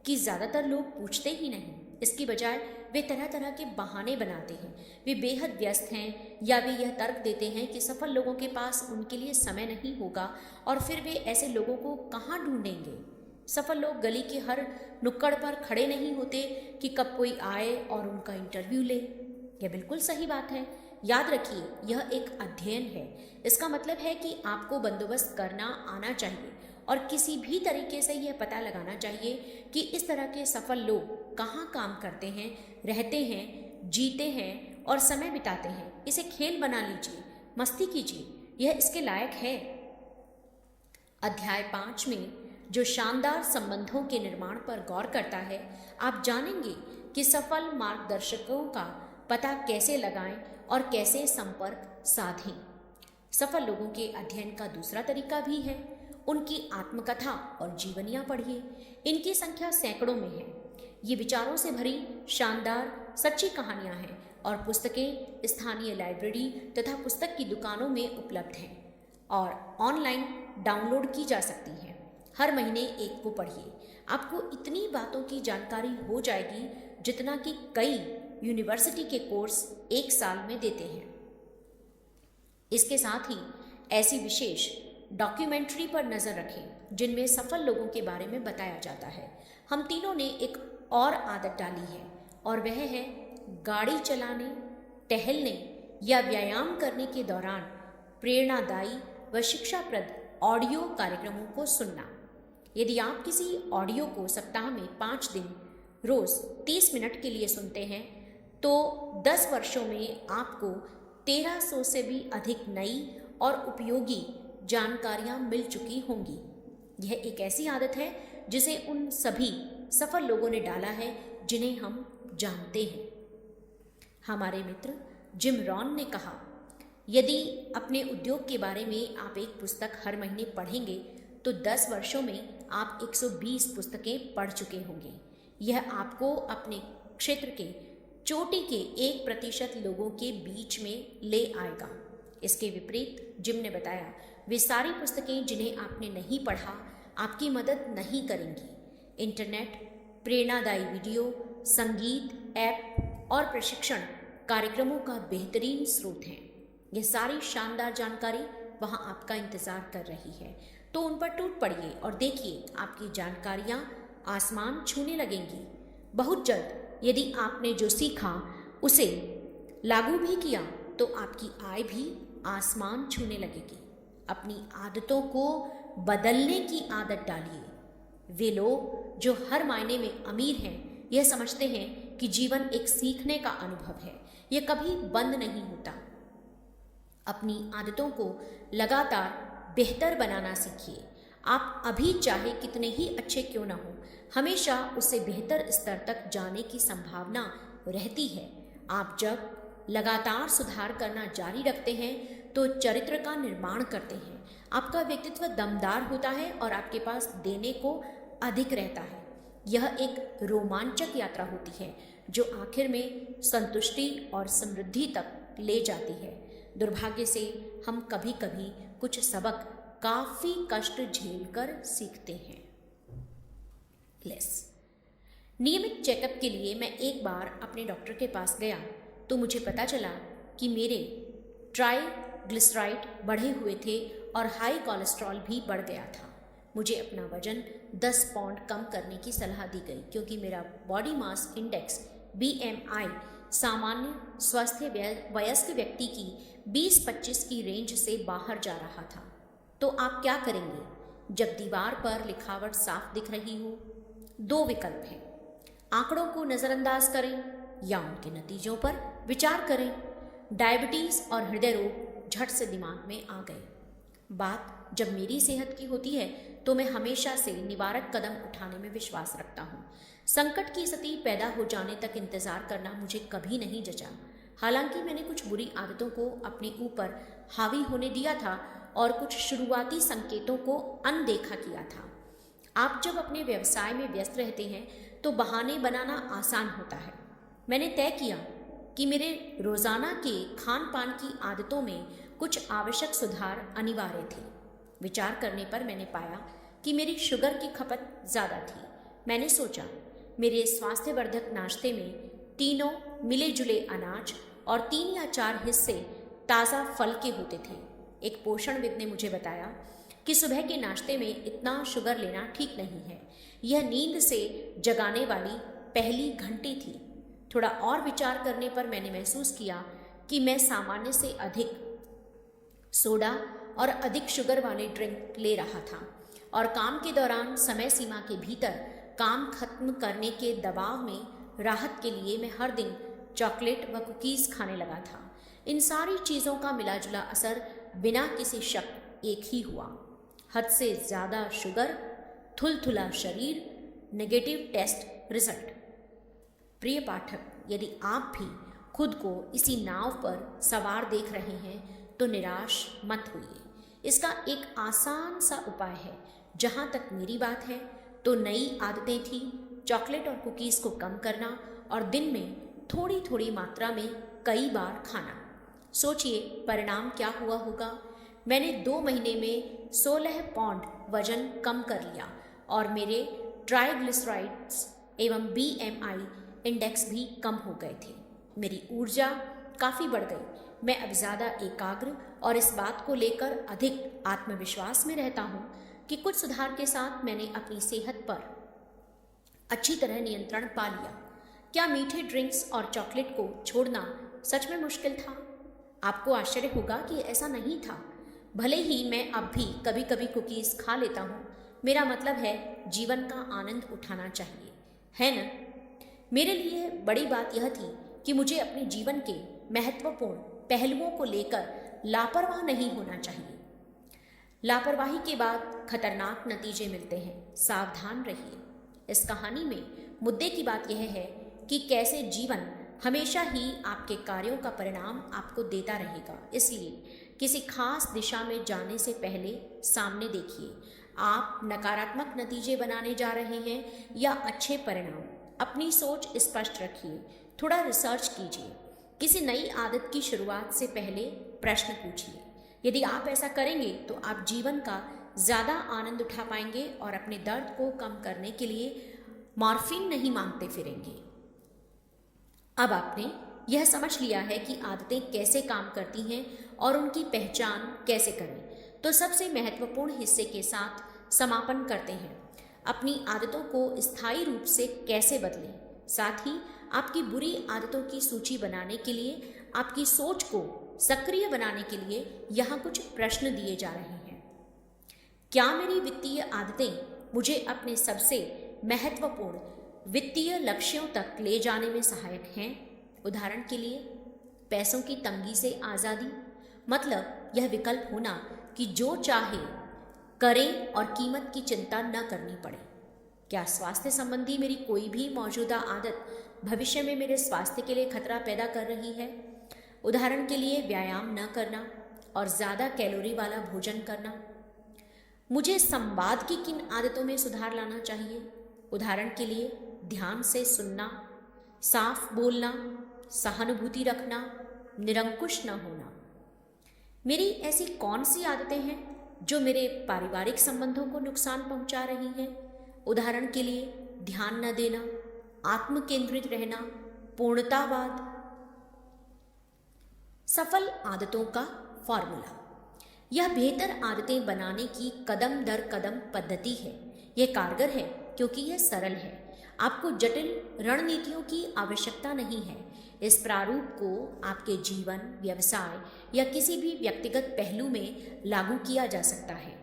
कि ज़्यादातर लोग पूछते ही नहीं, इसकी बजाय वे तरह तरह के बहाने बनाते हैं। वे बेहद व्यस्त हैं या वे यह तर्क देते हैं कि सफल लोगों के पास उनके लिए समय नहीं होगा और फिर वे ऐसे लोगों को कहाँ ढूंढेंगे। सफल लोग गली के हर नुक्कड़ पर खड़े नहीं होते कि कब कोई आए और उनका इंटरव्यू ले। यह बिल्कुल सही बात है। याद रखिए, यह एक अध्ययन है। इसका मतलब है कि आपको बंदोबस्त करना आना चाहिए और किसी भी तरीके से यह पता लगाना चाहिए कि इस तरह के सफल लोग कहाँ काम करते हैं, रहते हैं, जीते हैं और समय बिताते हैं। इसे खेल बना लीजिए, मस्ती कीजिए, यह इसके लायक है। अध्याय 5 में जो शानदार संबंधों के निर्माण पर गौर करता है, आप जानेंगे कि सफल मार्गदर्शकों का पता कैसे लगाएं और कैसे संपर्क साधें। सफल लोगों के अध्ययन का दूसरा तरीका भी है। उनकी आत्मकथा और जीवनियां पढ़िए। इनकी संख्या सैकड़ों में है। ये विचारों से भरी शानदार सच्ची कहानियां हैं और पुस्तकें स्थानीय लाइब्रेरी तथा पुस्तक की दुकानों में उपलब्ध हैं और ऑनलाइन डाउनलोड की जा सकती हैं। हर महीने एक को पढ़िए। आपको इतनी बातों की जानकारी हो जाएगी जितना कि कई यूनिवर्सिटी के कोर्स एक साल में देते हैं। इसके साथ ही ऐसी विशेष डॉक्यूमेंट्री पर नज़र रखें जिनमें सफल लोगों के बारे में बताया जाता है। हम तीनों ने एक और आदत डाली है और वह है गाड़ी चलाने, टहलने या व्यायाम करने के दौरान प्रेरणादायी व शिक्षाप्रद ऑडियो कार्यक्रमों को सुनना। यदि आप किसी ऑडियो को सप्ताह में 5 दिन रोज़ 30 मिनट के लिए सुनते हैं तो 10 वर्षों में आपको 1300 से भी अधिक नई और उपयोगी जानकारियां मिल चुकी होंगी। यह एक ऐसी आदत है जिसे उन सभी सफल लोगों ने डाला है जिन्हें हम जानते हैं। हमारे मित्र जिम रॉन ने कहा, यदि अपने उद्योग के बारे में आप एक पुस्तक हर महीने पढ़ेंगे तो 10 वर्षों में आप 120 पुस्तकें पढ़ चुके होंगे। यह आपको अपने क्षेत्र के चोटी के 1% लोगों के बीच में ले आएगा। इसके विपरीत जिम ने बताया, वे सारी पुस्तकें जिन्हें आपने नहीं पढ़ा आपकी मदद नहीं करेंगी। इंटरनेट, प्रेरणादायी वीडियो, संगीत, ऐप और प्रशिक्षण कार्यक्रमों का बेहतरीन स्रोत हैं। यह सारी शानदार जानकारी वहां आपका इंतजार कर रही है, तो उन पर टूट पड़िए और देखिए आपकी जानकारियां आसमान छूने लगेंगी। बहुत जल्द यदि आपने जो सीखा उसे लागू भी किया तो आपकी आय भी आसमान छूने लगेगी। अपनी आदतों को बदलने की आदत डालिए। वे लोग जो हर मायने में अमीर हैं यह समझते हैं कि जीवन एक सीखने का अनुभव है, यह कभी बंद नहीं होता। अपनी आदतों को लगातार बेहतर बनाना सीखिए। आप अभी चाहे कितने ही अच्छे क्यों ना हो, हमेशा उससे बेहतर स्तर तक जाने की संभावना रहती है। आप जब लगातार सुधार करना जारी रखते हैं तो चरित्र का निर्माण करते हैं। आपका व्यक्तित्व दमदार होता है और आपके पास देने को अधिक रहता है। यह एक रोमांचक यात्रा होती है जो आखिर में संतुष्टि और समृद्धि तक ले जाती है। दुर्भाग्य से हम कभी कभी कुछ सबक काफी कष्ट झेलकर सीखते हैं। नियमित चेकअप के लिए मैं एक बार अपने डॉक्टर के पास गया तो मुझे पता चला कि मेरे ट्राइग्लिसराइड बढ़े हुए थे और हाई कोलेस्ट्रॉल भी बढ़ गया था। मुझे अपना वजन 10 पाउंड कम करने की सलाह दी गई क्योंकि मेरा बॉडी मास इंडेक्स BMI सामान्य स्वस्थ वयस्क व्यक्ति की 20-25 की रेंज से बाहर जा रहा था। तो आप क्या करेंगे जब दीवार पर लिखावट साफ दिख रही हो? दो विकल्प हैं, आंकड़ों को नज़रअंदाज करें या उनके नतीजों पर विचार करें। डायबिटीज़ और हृदय रोग झट से दिमाग में आ गए। बात जब मेरी सेहत की होती है तो मैं हमेशा से निवारक कदम उठाने में विश्वास रखता हूँ। संकट की स्थिति पैदा हो जाने तक इंतज़ार करना मुझे कभी नहीं जचा। हालांकि मैंने कुछ बुरी आदतों को अपने ऊपर हावी होने दिया था और कुछ शुरुआती संकेतों को अनदेखा किया था। आप जब अपने व्यवसाय में व्यस्त रहते हैं तो बहाने बनाना आसान होता है। मैंने तय किया कि मेरे रोज़ाना के खान पान की आदतों में कुछ आवश्यक सुधार अनिवार्य थे। विचार करने पर मैंने पाया कि मेरी शुगर की खपत ज़्यादा थी। मैंने सोचा मेरे स्वास्थ्यवर्धक नाश्ते में तीनों मिले जुले अनाज और 3 या 4 हिस्से ताज़ा फल के होते थे। एक पोषणविद ने मुझे बताया कि सुबह के नाश्ते में इतना शुगर लेना ठीक नहीं है। यह नींद से जगाने वाली पहली घंटी थी। थोड़ा और विचार करने पर मैंने महसूस किया कि मैं सामान्य से अधिक सोडा और अधिक शुगर वाले ड्रिंक ले रहा था और काम के दौरान समय सीमा के भीतर काम खत्म करने के दबाव में राहत के लिए मैं हर दिन चॉकलेट व कुकीज़ खाने लगा था। इन सारी चीज़ों का मिलाजुला असर बिना किसी शक एक ही हुआ, हद से ज़्यादा शुगर, थुलथुला शरीर, नेगेटिव टेस्ट रिजल्ट। प्रिय पाठक, यदि आप भी खुद को इसी नाव पर सवार देख रहे हैं तो निराश मत होइए। इसका एक आसान सा उपाय है। जहाँ तक मेरी बात है तो नई आदतें थी चॉकलेट और कुकीज़ को कम करना और दिन में थोड़ी थोड़ी मात्रा में कई बार खाना। सोचिए परिणाम क्या हुआ होगा। मैंने 2 महीने में 16 पाउंड वजन कम कर लिया और मेरे ट्राइग्लिसराइड्स एवं BMI इंडेक्स भी कम हो गए थे। मेरी ऊर्जा काफ़ी बढ़ गई। मैं अब ज़्यादा एकाग्र और इस बात को लेकर अधिक आत्मविश्वास में रहता हूँ कि कुछ सुधार के साथ मैंने अपनी सेहत पर अच्छी तरह नियंत्रण पा लिया। क्या मीठे ड्रिंक्स और चॉकलेट को छोड़ना सच में मुश्किल था? आपको आश्चर्य होगा कि ऐसा नहीं था। भले ही मैं अब भी कभी कभी कुकीज़ खा लेता हूँ, मेरा मतलब है जीवन का आनंद उठाना चाहिए, है न? मेरे लिए बड़ी बात यह थी कि मुझे अपने जीवन के महत्वपूर्ण पहलुओं को लेकर लापरवाह नहीं होना चाहिए। लापरवाही के बाद खतरनाक नतीजे मिलते हैं, सावधान रहिए। इस कहानी में मुद्दे की बात यह है कि कैसे जीवन हमेशा ही आपके कार्यों का परिणाम आपको देता रहेगा। इसलिए किसी खास दिशा में जाने से पहले सामने देखिए, आप नकारात्मक नतीजे बनाने जा रहे हैं या अच्छे परिणाम। अपनी सोच स्पष्ट रखिए, थोड़ा रिसर्च कीजिए। किसी नई आदत की शुरुआत से पहले प्रश्न पूछिए। यदि आप ऐसा करेंगे तो आप जीवन का ज़्यादा आनंद उठा पाएंगे और अपने दर्द को कम करने के लिए मॉर्फिन नहीं मांगते फिरेंगे। अब आपने यह समझ लिया है कि आदतें कैसे काम करती हैं और उनकी पहचान कैसे करें, तो सबसे महत्वपूर्ण हिस्से के साथ समापन करते हैं। अपनी आदतों को स्थायी रूप से कैसे बदलें। साथ ही आपकी बुरी आदतों की सूची बनाने के लिए, आपकी सोच को सक्रिय बनाने के लिए यहाँ कुछ प्रश्न दिए जा रहे हैं। क्या मेरी वित्तीय आदतें मुझे अपने सबसे महत्वपूर्ण वित्तीय लक्ष्यों तक ले जाने में सहायक हैं? उदाहरण के लिए पैसों की तंगी से आज़ादी, मतलब यह विकल्प होना कि जो चाहे करें और कीमत की चिंता न करनी पड़े। क्या स्वास्थ्य संबंधी मेरी कोई भी मौजूदा आदत भविष्य में मेरे स्वास्थ्य के लिए खतरा पैदा कर रही है? उदाहरण के लिए व्यायाम न करना और ज़्यादा कैलोरी वाला भोजन करना। मुझे संवाद की किन आदतों में सुधार लाना चाहिए? उदाहरण के लिए ध्यान से सुनना, साफ बोलना, सहानुभूति रखना, निरंकुश न होना। मेरी ऐसी कौन सी आदतें हैं जो मेरे पारिवारिक संबंधों को नुकसान पहुंचा रही हैं? उदाहरण के लिए ध्यान न देना, आत्म केंद्रित रहना, पूर्णतावाद। सफल आदतों का फॉर्मूला। यह बेहतर आदतें बनाने की कदम दर कदम पद्धति है। यह कारगर है क्योंकि यह सरल है। आपको जटिल रणनीतियों की आवश्यकता नहीं है। इस प्रारूप को आपके जीवन, व्यवसाय या किसी भी व्यक्तिगत पहलू में लागू किया जा सकता है।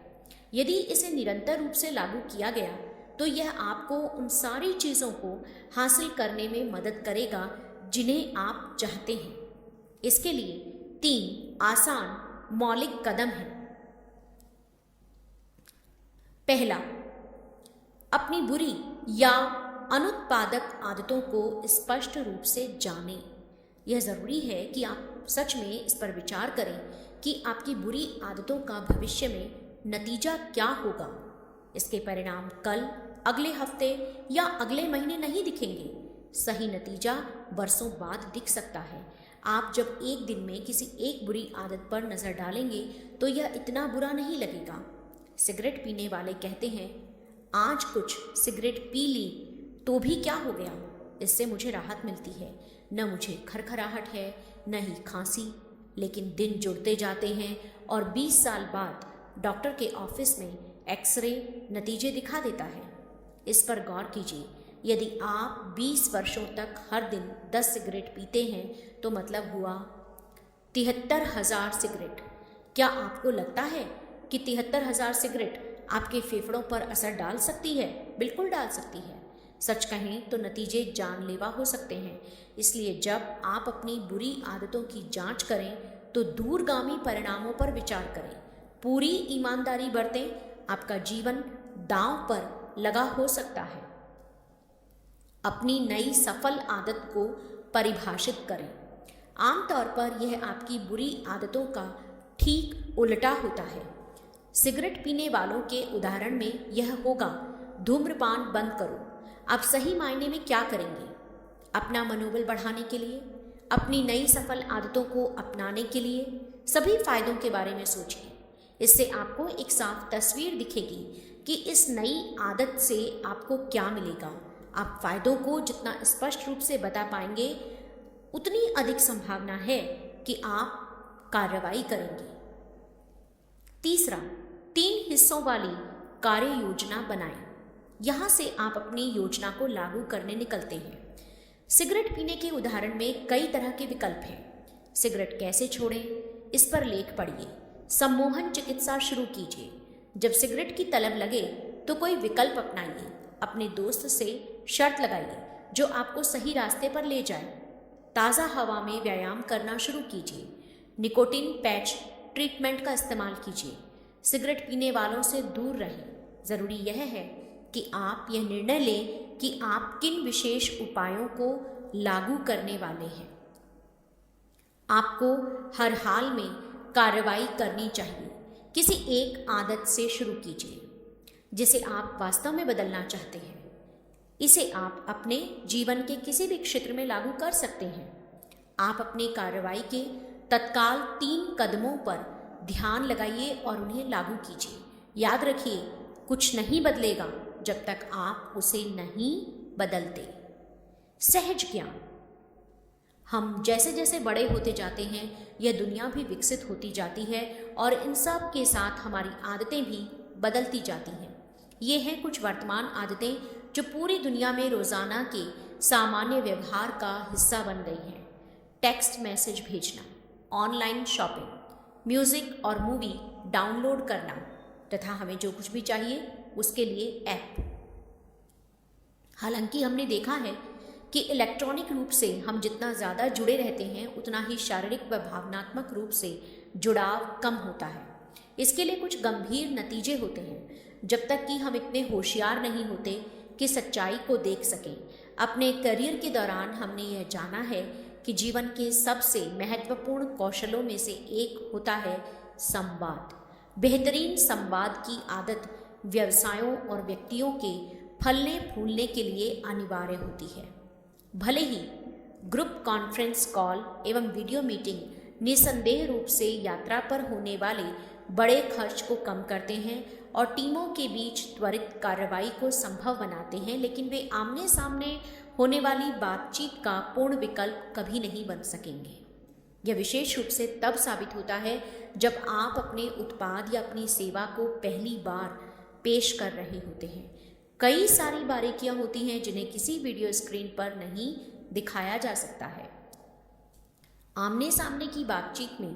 यदि इसे निरंतर रूप से लागू किया गया तो यह आपको उन सारी चीज़ों को हासिल करने में मदद करेगा जिन्हें आप चाहते हैं। इसके लिए 3 आसान मौलिक कदम हैं। पहला, अपनी बुरी या अनुत्पादक आदतों को स्पष्ट रूप से जानें। यह ज़रूरी है कि आप सच में इस पर विचार करें कि आपकी बुरी आदतों का भविष्य में नतीजा क्या होगा। इसके परिणाम कल, अगले हफ्ते या अगले महीने नहीं दिखेंगे। सही नतीजा वर्षों बाद दिख सकता है। आप जब एक दिन में किसी एक बुरी आदत पर नज़र डालेंगे तो यह इतना बुरा नहीं लगेगा। सिगरेट पीने वाले कहते हैं, आज कुछ सिगरेट पी ली तो भी क्या हो गया, इससे मुझे राहत मिलती है, न मुझे खरखराहट है न ही खांसी। लेकिन दिन जुड़ते जाते हैं और 20 साल बाद डॉक्टर के ऑफिस में एक्सरे नतीजे दिखा देता है। इस पर गौर कीजिए, यदि आप 20 वर्षों तक हर दिन 10 सिगरेट पीते हैं तो मतलब हुआ 73,000 सिगरेट। क्या आपको लगता है कि 73,000 सिगरेट आपके फेफड़ों पर असर डाल सकती है? बिल्कुल डाल सकती है। सच कहें तो नतीजे जानलेवा हो सकते हैं। इसलिए जब आप अपनी बुरी आदतों की जांच करें तो दूरगामी परिणामों पर विचार करें। पूरी ईमानदारी बरतें, आपका जीवन दांव पर लगा हो सकता है। अपनी नई सफल आदत को परिभाषित करें। आमतौर पर यह आपकी बुरी आदतों का ठीक उल्टा होता है। सिगरेट पीने वालों के उदाहरण में यह होगा, धूम्रपान बंद करो। आप सही मायने में क्या करेंगे? अपना मनोबल बढ़ाने के लिए, अपनी नई सफल आदतों को अपनाने के लिए सभी फायदों के बारे में सोचिए। इससे आपको एक साफ तस्वीर दिखेगी कि इस नई आदत से आपको क्या मिलेगा। आप फायदों को जितना स्पष्ट रूप से बता पाएंगे उतनी अधिक संभावना है कि आप कार्रवाई करेंगे। तीसरा, 3 हिस्सों वाली कार्य योजना बनाएं। यहाँ से आप अपनी योजना को लागू करने निकलते हैं। सिगरेट पीने के उदाहरण में कई तरह के विकल्प हैं। सिगरेट कैसे छोड़ें, इस पर लेख पढ़िए। सम्मोहन चिकित्सा शुरू कीजिए। जब सिगरेट की तलब लगे तो कोई विकल्प अपनाइए। अपने दोस्त से शर्त लगाइए जो आपको सही रास्ते पर ले जाए। ताज़ा हवा में व्यायाम करना शुरू कीजिए। निकोटिन पैच ट्रीटमेंट का इस्तेमाल कीजिए। सिगरेट पीने वालों से दूर रहें। ज़रूरी यह है कि आप यह निर्णय लें कि आप किन विशेष उपायों को लागू करने वाले हैं। आपको हर हाल में कार्रवाई करनी चाहिए। किसी एक आदत से शुरू कीजिए जिसे आप वास्तव में बदलना चाहते हैं। इसे आप अपने जीवन के किसी भी क्षेत्र में लागू कर सकते हैं। आप अपनी कार्रवाई के तत्काल 3 कदमों पर ध्यान लगाइए और उन्हें लागू कीजिए। याद रखिए, कुछ नहीं बदलेगा जब तक आप उसे नहीं बदलते। सहज ज्ञान। हम जैसे जैसे बड़े होते जाते हैं यह दुनिया भी विकसित होती जाती है और इन सब के साथ हमारी आदतें भी बदलती जाती हैं। ये हैं कुछ वर्तमान आदतें जो पूरी दुनिया में रोज़ाना के सामान्य व्यवहार का हिस्सा बन गई हैं। टेक्स्ट मैसेज भेजना, ऑनलाइन शॉपिंग, म्यूज़िक और मूवी डाउनलोड करना तथा हमें जो कुछ भी चाहिए उसके लिए ऐप। हालांकि हमने देखा है कि इलेक्ट्रॉनिक रूप से हम जितना ज़्यादा जुड़े रहते हैं उतना ही शारीरिक व भावनात्मक रूप से जुड़ाव कम होता है। इसके लिए कुछ गंभीर नतीजे होते हैं जब तक कि हम इतने होशियार नहीं होते कि सच्चाई को देख सकें। अपने करियर के दौरान हमने यह जाना है कि जीवन के सबसे महत्वपूर्ण कौशलों में से एक होता है संवाद। बेहतरीन संवाद की आदत व्यवसायों और व्यक्तियों के फलने फूलने के लिए अनिवार्य होती है। भले ही ग्रुप कॉन्फ्रेंस कॉल एवं वीडियो मीटिंग निसंदेह रूप से यात्रा पर होने वाले बड़े खर्च को कम करते हैं और टीमों के बीच त्वरित कार्रवाई को संभव बनाते हैं, लेकिन वे आमने सामने होने वाली बातचीत का पूर्ण विकल्प कभी नहीं बन सकेंगे। यह विशेष रूप से तब साबित होता है जब आप अपने उत्पाद या अपनी सेवा को पहली बार पेश कर रहे होते हैं। कई सारी बारीकियां होती हैं जिन्हें किसी वीडियो स्क्रीन पर नहीं दिखाया जा सकता है। आमने सामने की बातचीत में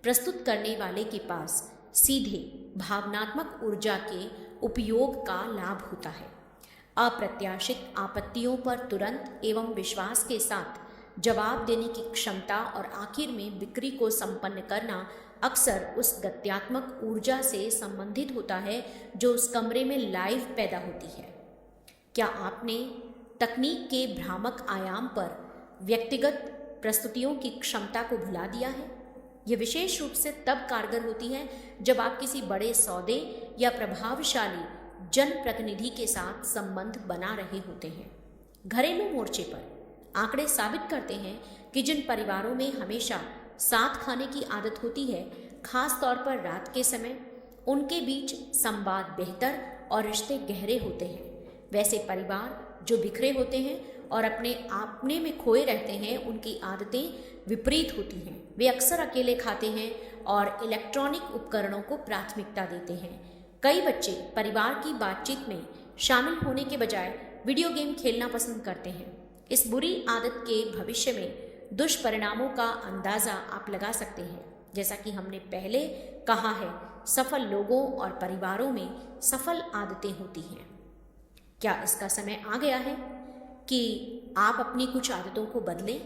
प्रस्तुत करने वाले के पास सीधे भावनात्मक ऊर्जा के उपयोग का लाभ होता है। अप्रत्याशित आपत्तियों पर तुरंत एवं विश्वास के साथ जवाब देने की क्षमता और आखिर में बिक्री को संपन्न करना अक्सर उस गत्यात्मक ऊर्जा से संबंधित होता है जो उस कमरे में लाइव पैदा होती है। क्या आपने तकनीक के भ्रामक आयाम पर व्यक्तिगत प्रस्तुतियों की क्षमता को भुला दिया है? यह विशेष रूप से तब कारगर होती है जब आप किसी बड़े सौदे या प्रभावशाली जनप्रतिनिधि के साथ संबंध बना रहे होते हैं। घरेलू मोर्चे पर आंकड़े साबित करते हैं कि जिन परिवारों में हमेशा साथ खाने की आदत होती है, खास तौर पर रात के समय, उनके बीच संवाद बेहतर और रिश्ते गहरे होते हैं। वैसे परिवार जो बिखरे होते हैं और अपने आपने में खोए रहते हैं, उनकी आदतें विपरीत होती हैं। वे अक्सर अकेले खाते हैं और इलेक्ट्रॉनिक उपकरणों को प्राथमिकता देते हैं। कई बच्चे परिवार की बातचीत में शामिल होने के बजाय वीडियो गेम खेलना पसंद करते हैं। इस बुरी आदत के भविष्य में दुष्परिणामों का अंदाज़ा आप लगा सकते हैं। जैसा कि हमने पहले कहा है, सफल लोगों और परिवारों में सफल आदतें होती हैं। क्या इसका समय आ गया है कि आप अपनी कुछ आदतों को बदलें,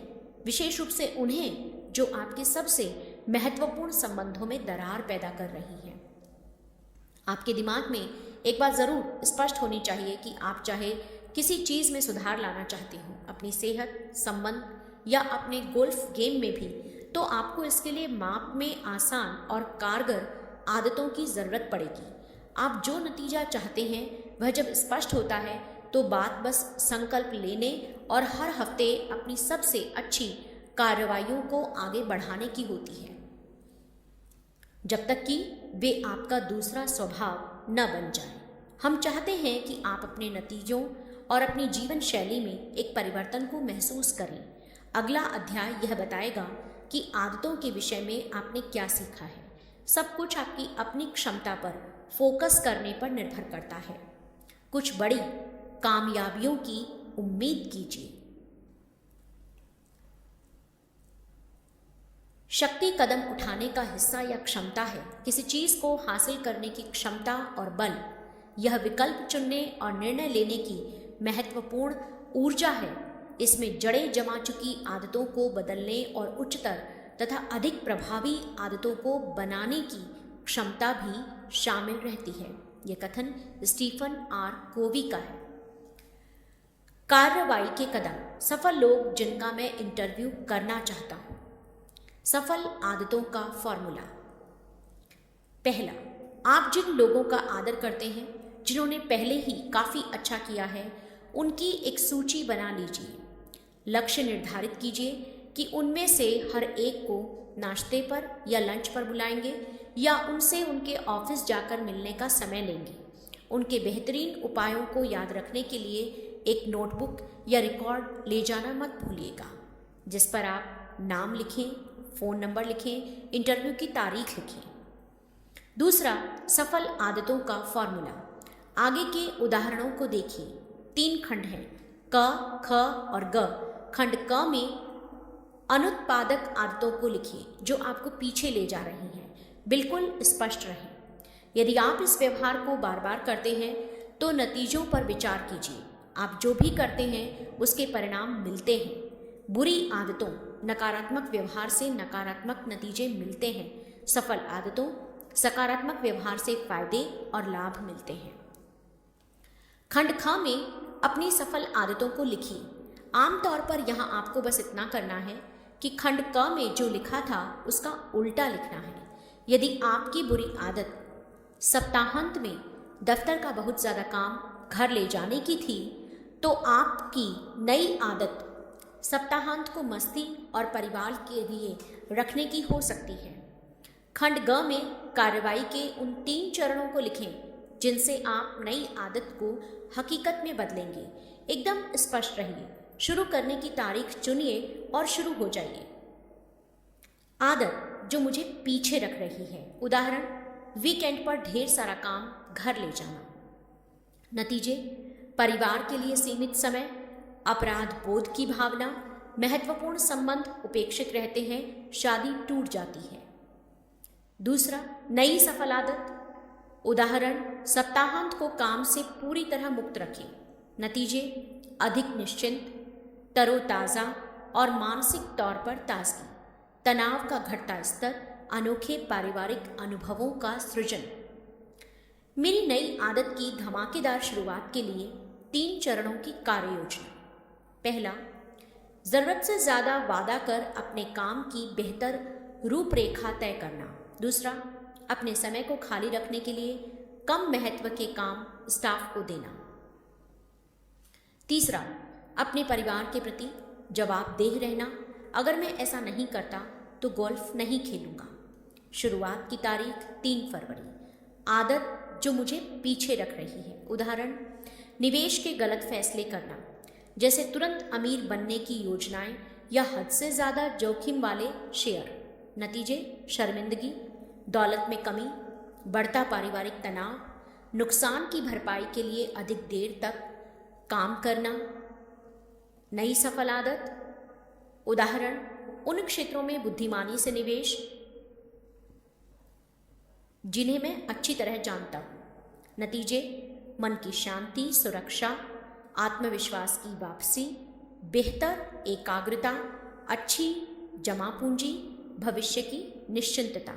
विशेष रूप से उन्हें जो आपके सबसे महत्वपूर्ण संबंधों में दरार पैदा कर रही हैं? आपके दिमाग में एक बात ज़रूर स्पष्ट होनी चाहिए कि आप चाहे किसी चीज़ में सुधार लाना चाहते हो, अपनी सेहत, संबंध या अपने गोल्फ गेम में भी, तो आपको इसके लिए माप में आसान और कारगर आदतों की ज़रूरत पड़ेगी। आप जो नतीजा चाहते हैं वह जब स्पष्ट होता है तो बात बस संकल्प लेने और हर हफ्ते अपनी सबसे अच्छी कार्रवाइयों को आगे बढ़ाने की होती है, जब तक कि वे आपका दूसरा स्वभाव न बन जाए। हम चाहते हैं कि आप अपने नतीजों और अपनी जीवन शैली में एक परिवर्तन को महसूस करें। अगला अध्याय यह बताएगा कि आदतों के विषय में आपने क्या सीखा है। सब कुछ आपकी अपनी क्षमता पर फोकस करने पर निर्भर करता है। कुछ बड़ी कामयाबियों की उम्मीद कीजिए। शक्ति कदम उठाने का हिस्सा या क्षमता है। किसी चीज को हासिल करने की क्षमता और बल, यह विकल्प चुनने और निर्णय लेने की महत्वपूर्ण ऊर्जा है। इसमें जड़ें जमा चुकी आदतों को बदलने और उच्चतर तथा अधिक प्रभावी आदतों को बनाने की क्षमता भी शामिल रहती है। यह कथन स्टीफन आर कोवी का है। कार्रवाई के कदम, सफल लोग जिनका मैं इंटरव्यू करना चाहता हूं। सफल आदतों का फॉर्मूला। पहला, आप जिन लोगों का आदर करते हैं, जिन्होंने पहले ही काफ़ी अच्छा किया है, उनकी एक सूची बना लीजिए। लक्ष्य निर्धारित कीजिए कि उनमें से हर एक को नाश्ते पर या लंच पर बुलाएंगे या उनसे उनके ऑफिस जाकर मिलने का समय लेंगे। उनके बेहतरीन उपायों को याद रखने के लिए एक नोटबुक या रिकॉर्ड ले जाना मत भूलिएगा, जिस पर आप नाम लिखें, फ़ोन नंबर लिखें, इंटरव्यू की तारीख लिखें। दूसरा, सफल आदतों का फॉर्मूला। आगे के उदाहरणों को देखिए। 3 खंड हैं, क, ख और ग। खंड क में अनुत्पादक आदतों को लिखिए जो आपको पीछे ले जा रही हैं। बिल्कुल स्पष्ट रहें। यदि आप इस व्यवहार को बार बार करते हैं तो नतीजों पर विचार कीजिए। आप जो भी करते हैं उसके परिणाम मिलते हैं। बुरी आदतों, नकारात्मक व्यवहार से नकारात्मक नतीजे मिलते हैं। सफल आदतों, सकारात्मक व्यवहार से फायदे और लाभ मिलते हैं। खंड ख में अपनी सफल आदतों को लिखिए। आमतौर पर यहाँ आपको बस इतना करना है कि खंड क में जो लिखा था उसका उल्टा लिखना है। यदि आपकी बुरी आदत सप्ताहांत में दफ्तर का बहुत ज़्यादा काम घर ले जाने की थी, तो आपकी नई आदत सप्ताहांत को मस्ती और परिवार के लिए रखने की हो सकती है। खंड ग में कार्रवाई के उन 3 चरणों को लिखें जिनसे आप नई आदत को हकीकत में बदलेंगे। एकदम स्पष्ट रहिए। शुरू करने की तारीख चुनिए और शुरू हो जाइए। आदत जो मुझे पीछे रख रही है। उदाहरण, वीकेंड पर ढेर सारा काम घर ले जाना। नतीजे, परिवार के लिए सीमित समय, अपराध बोध की भावना, महत्वपूर्ण संबंध उपेक्षित रहते हैं, शादी टूट जाती है। दूसरा, नई सफल आदत। उदाहरण, सप्ताहांत को काम से पूरी तरह मुक्त रखें। नतीजे अधिक निश्चिंत, तरोताज़ा और मानसिक तौर पर ताजगी, तनाव का घटता स्तर, अनोखे पारिवारिक अनुभवों का सृजन। मेरी नई आदत की धमाकेदार शुरुआत के लिए 3 चरणों की कार्य योजना। पहला, ज़रूरत से ज़्यादा वादा कर अपने काम की बेहतर रूपरेखा तय करना। दूसरा, अपने समय को खाली रखने के लिए कम महत्व के काम स्टाफ को देना। तीसरा, अपने परिवार के प्रति जवाबदेह रहना। अगर मैं ऐसा नहीं करता तो गोल्फ नहीं खेलूंगा। शुरुआत की तारीख 3 फरवरी। आदत जो मुझे पीछे रख रही है। उदाहरण, निवेश के गलत फैसले करना, जैसे तुरंत अमीर बनने की योजनाएं या हद से ज़्यादा जोखिम वाले शेयर। नतीजे शर्मिंदगी, दौलत में कमी, बढ़ता पारिवारिक तनाव, नुकसान की भरपाई के लिए अधिक देर तक काम करना। नई सफल आदत। उदाहरण, उन क्षेत्रों में बुद्धिमानी से निवेश जिन्हें मैं अच्छी तरह जानता हूं। नतीजे मन की शांति, सुरक्षा, आत्मविश्वास की वापसी, बेहतर एकाग्रता, अच्छी जमा पूंजी, भविष्य की निश्चिंतता।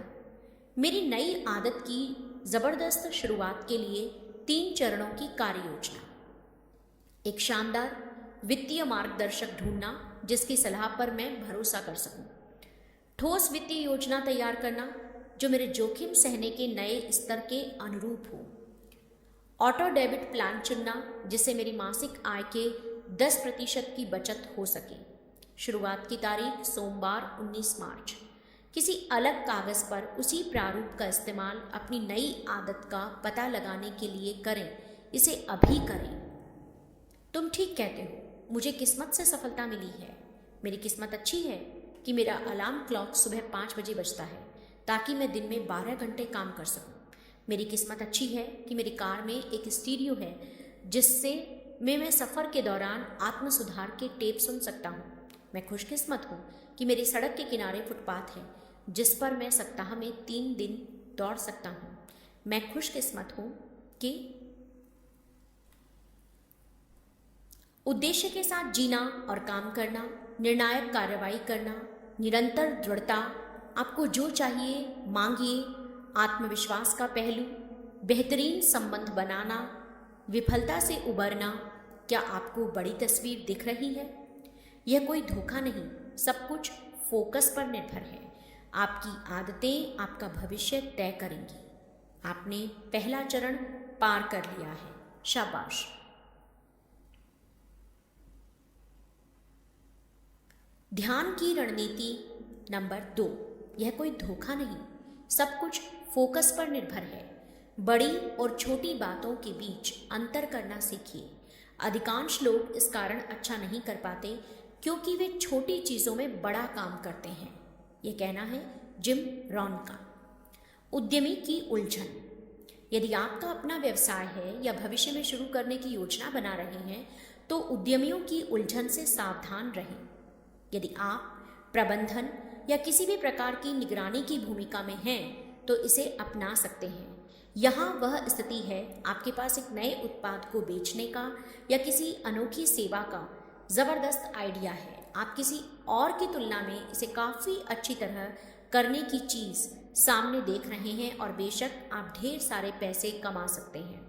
मेरी नई आदत की जबरदस्त शुरुआत के लिए 3 चरणों की कार्य योजना। एक शानदार वित्तीय मार्गदर्शक ढूंढना जिसकी सलाह पर मैं भरोसा कर सकूं। ठोस वित्तीय योजना तैयार करना जो मेरे जोखिम सहने के नए स्तर के अनुरूप हो। ऑटो डेबिट प्लान चुनना जिससे मेरी मासिक आय के 10% की बचत हो सके। शुरुआत की तारीख सोमवार 19 मार्च। किसी अलग कागज़ पर उसी प्रारूप का इस्तेमाल अपनी नई आदत का पता लगाने के लिए करें। इसे अभी करें। तुम ठीक कहते हो, मुझे किस्मत से सफलता मिली है। मेरी किस्मत अच्छी है कि मेरा अलार्म क्लॉक सुबह 5 बजे बजता है ताकि मैं दिन में 12 घंटे काम कर सकूं। मेरी किस्मत अच्छी है कि मेरी कार में एक स्टीरियो है जिससे मैं सफ़र के दौरान आत्म सुधार के टेप सुन सकता हूँ। मैं खुशकिस्मत हूँ कि मेरी सड़क के किनारे फुटपाथ है जिस पर मैं सप्ताह में 3 दिन दौड़ सकता हूँ। मैं खुशकिस्मत हूँ कि उद्देश्य के साथ जीना और काम करना, निर्णायक कार्रवाई करना, निरंतर दृढ़ता, आपको जो चाहिए मांगिए, आत्मविश्वास का पहलू, बेहतरीन संबंध बनाना, विफलता से उबरना। क्या आपको बड़ी तस्वीर दिख रही है? यह कोई धोखा नहीं, सब कुछ फोकस पर निर्भर है। आपकी आदतें आपका भविष्य तय करेंगी। आपने पहला चरण पार कर लिया है, शाबाश। ध्यान की रणनीति नंबर 2, यह कोई धोखा नहीं, सब कुछ फोकस पर निर्भर है। बड़ी और छोटी बातों के बीच अंतर करना सीखिए। अधिकांश लोग इस कारण अच्छा नहीं कर पाते क्योंकि वे छोटी चीज़ों में बड़ा काम करते हैं। ये कहना है जिम रॉन का। उद्यमी की उलझन। यदि आपका अपना व्यवसाय है या भविष्य में शुरू करने की योजना बना रहे हैं तो उद्यमियों की उलझन से सावधान रहें। यदि आप प्रबंधन या किसी भी प्रकार की निगरानी की भूमिका में हैं तो इसे अपना सकते हैं। यहाँ वह स्थिति है आपके पास एक नए उत्पाद को बेचने का या किसी अनोखी सेवा का ज़बरदस्त आइडिया है। आप किसी और की तुलना में इसे काफ़ी अच्छी तरह करने की चीज़ सामने देख रहे हैं और बेशक आप ढेर सारे पैसे कमा सकते हैं।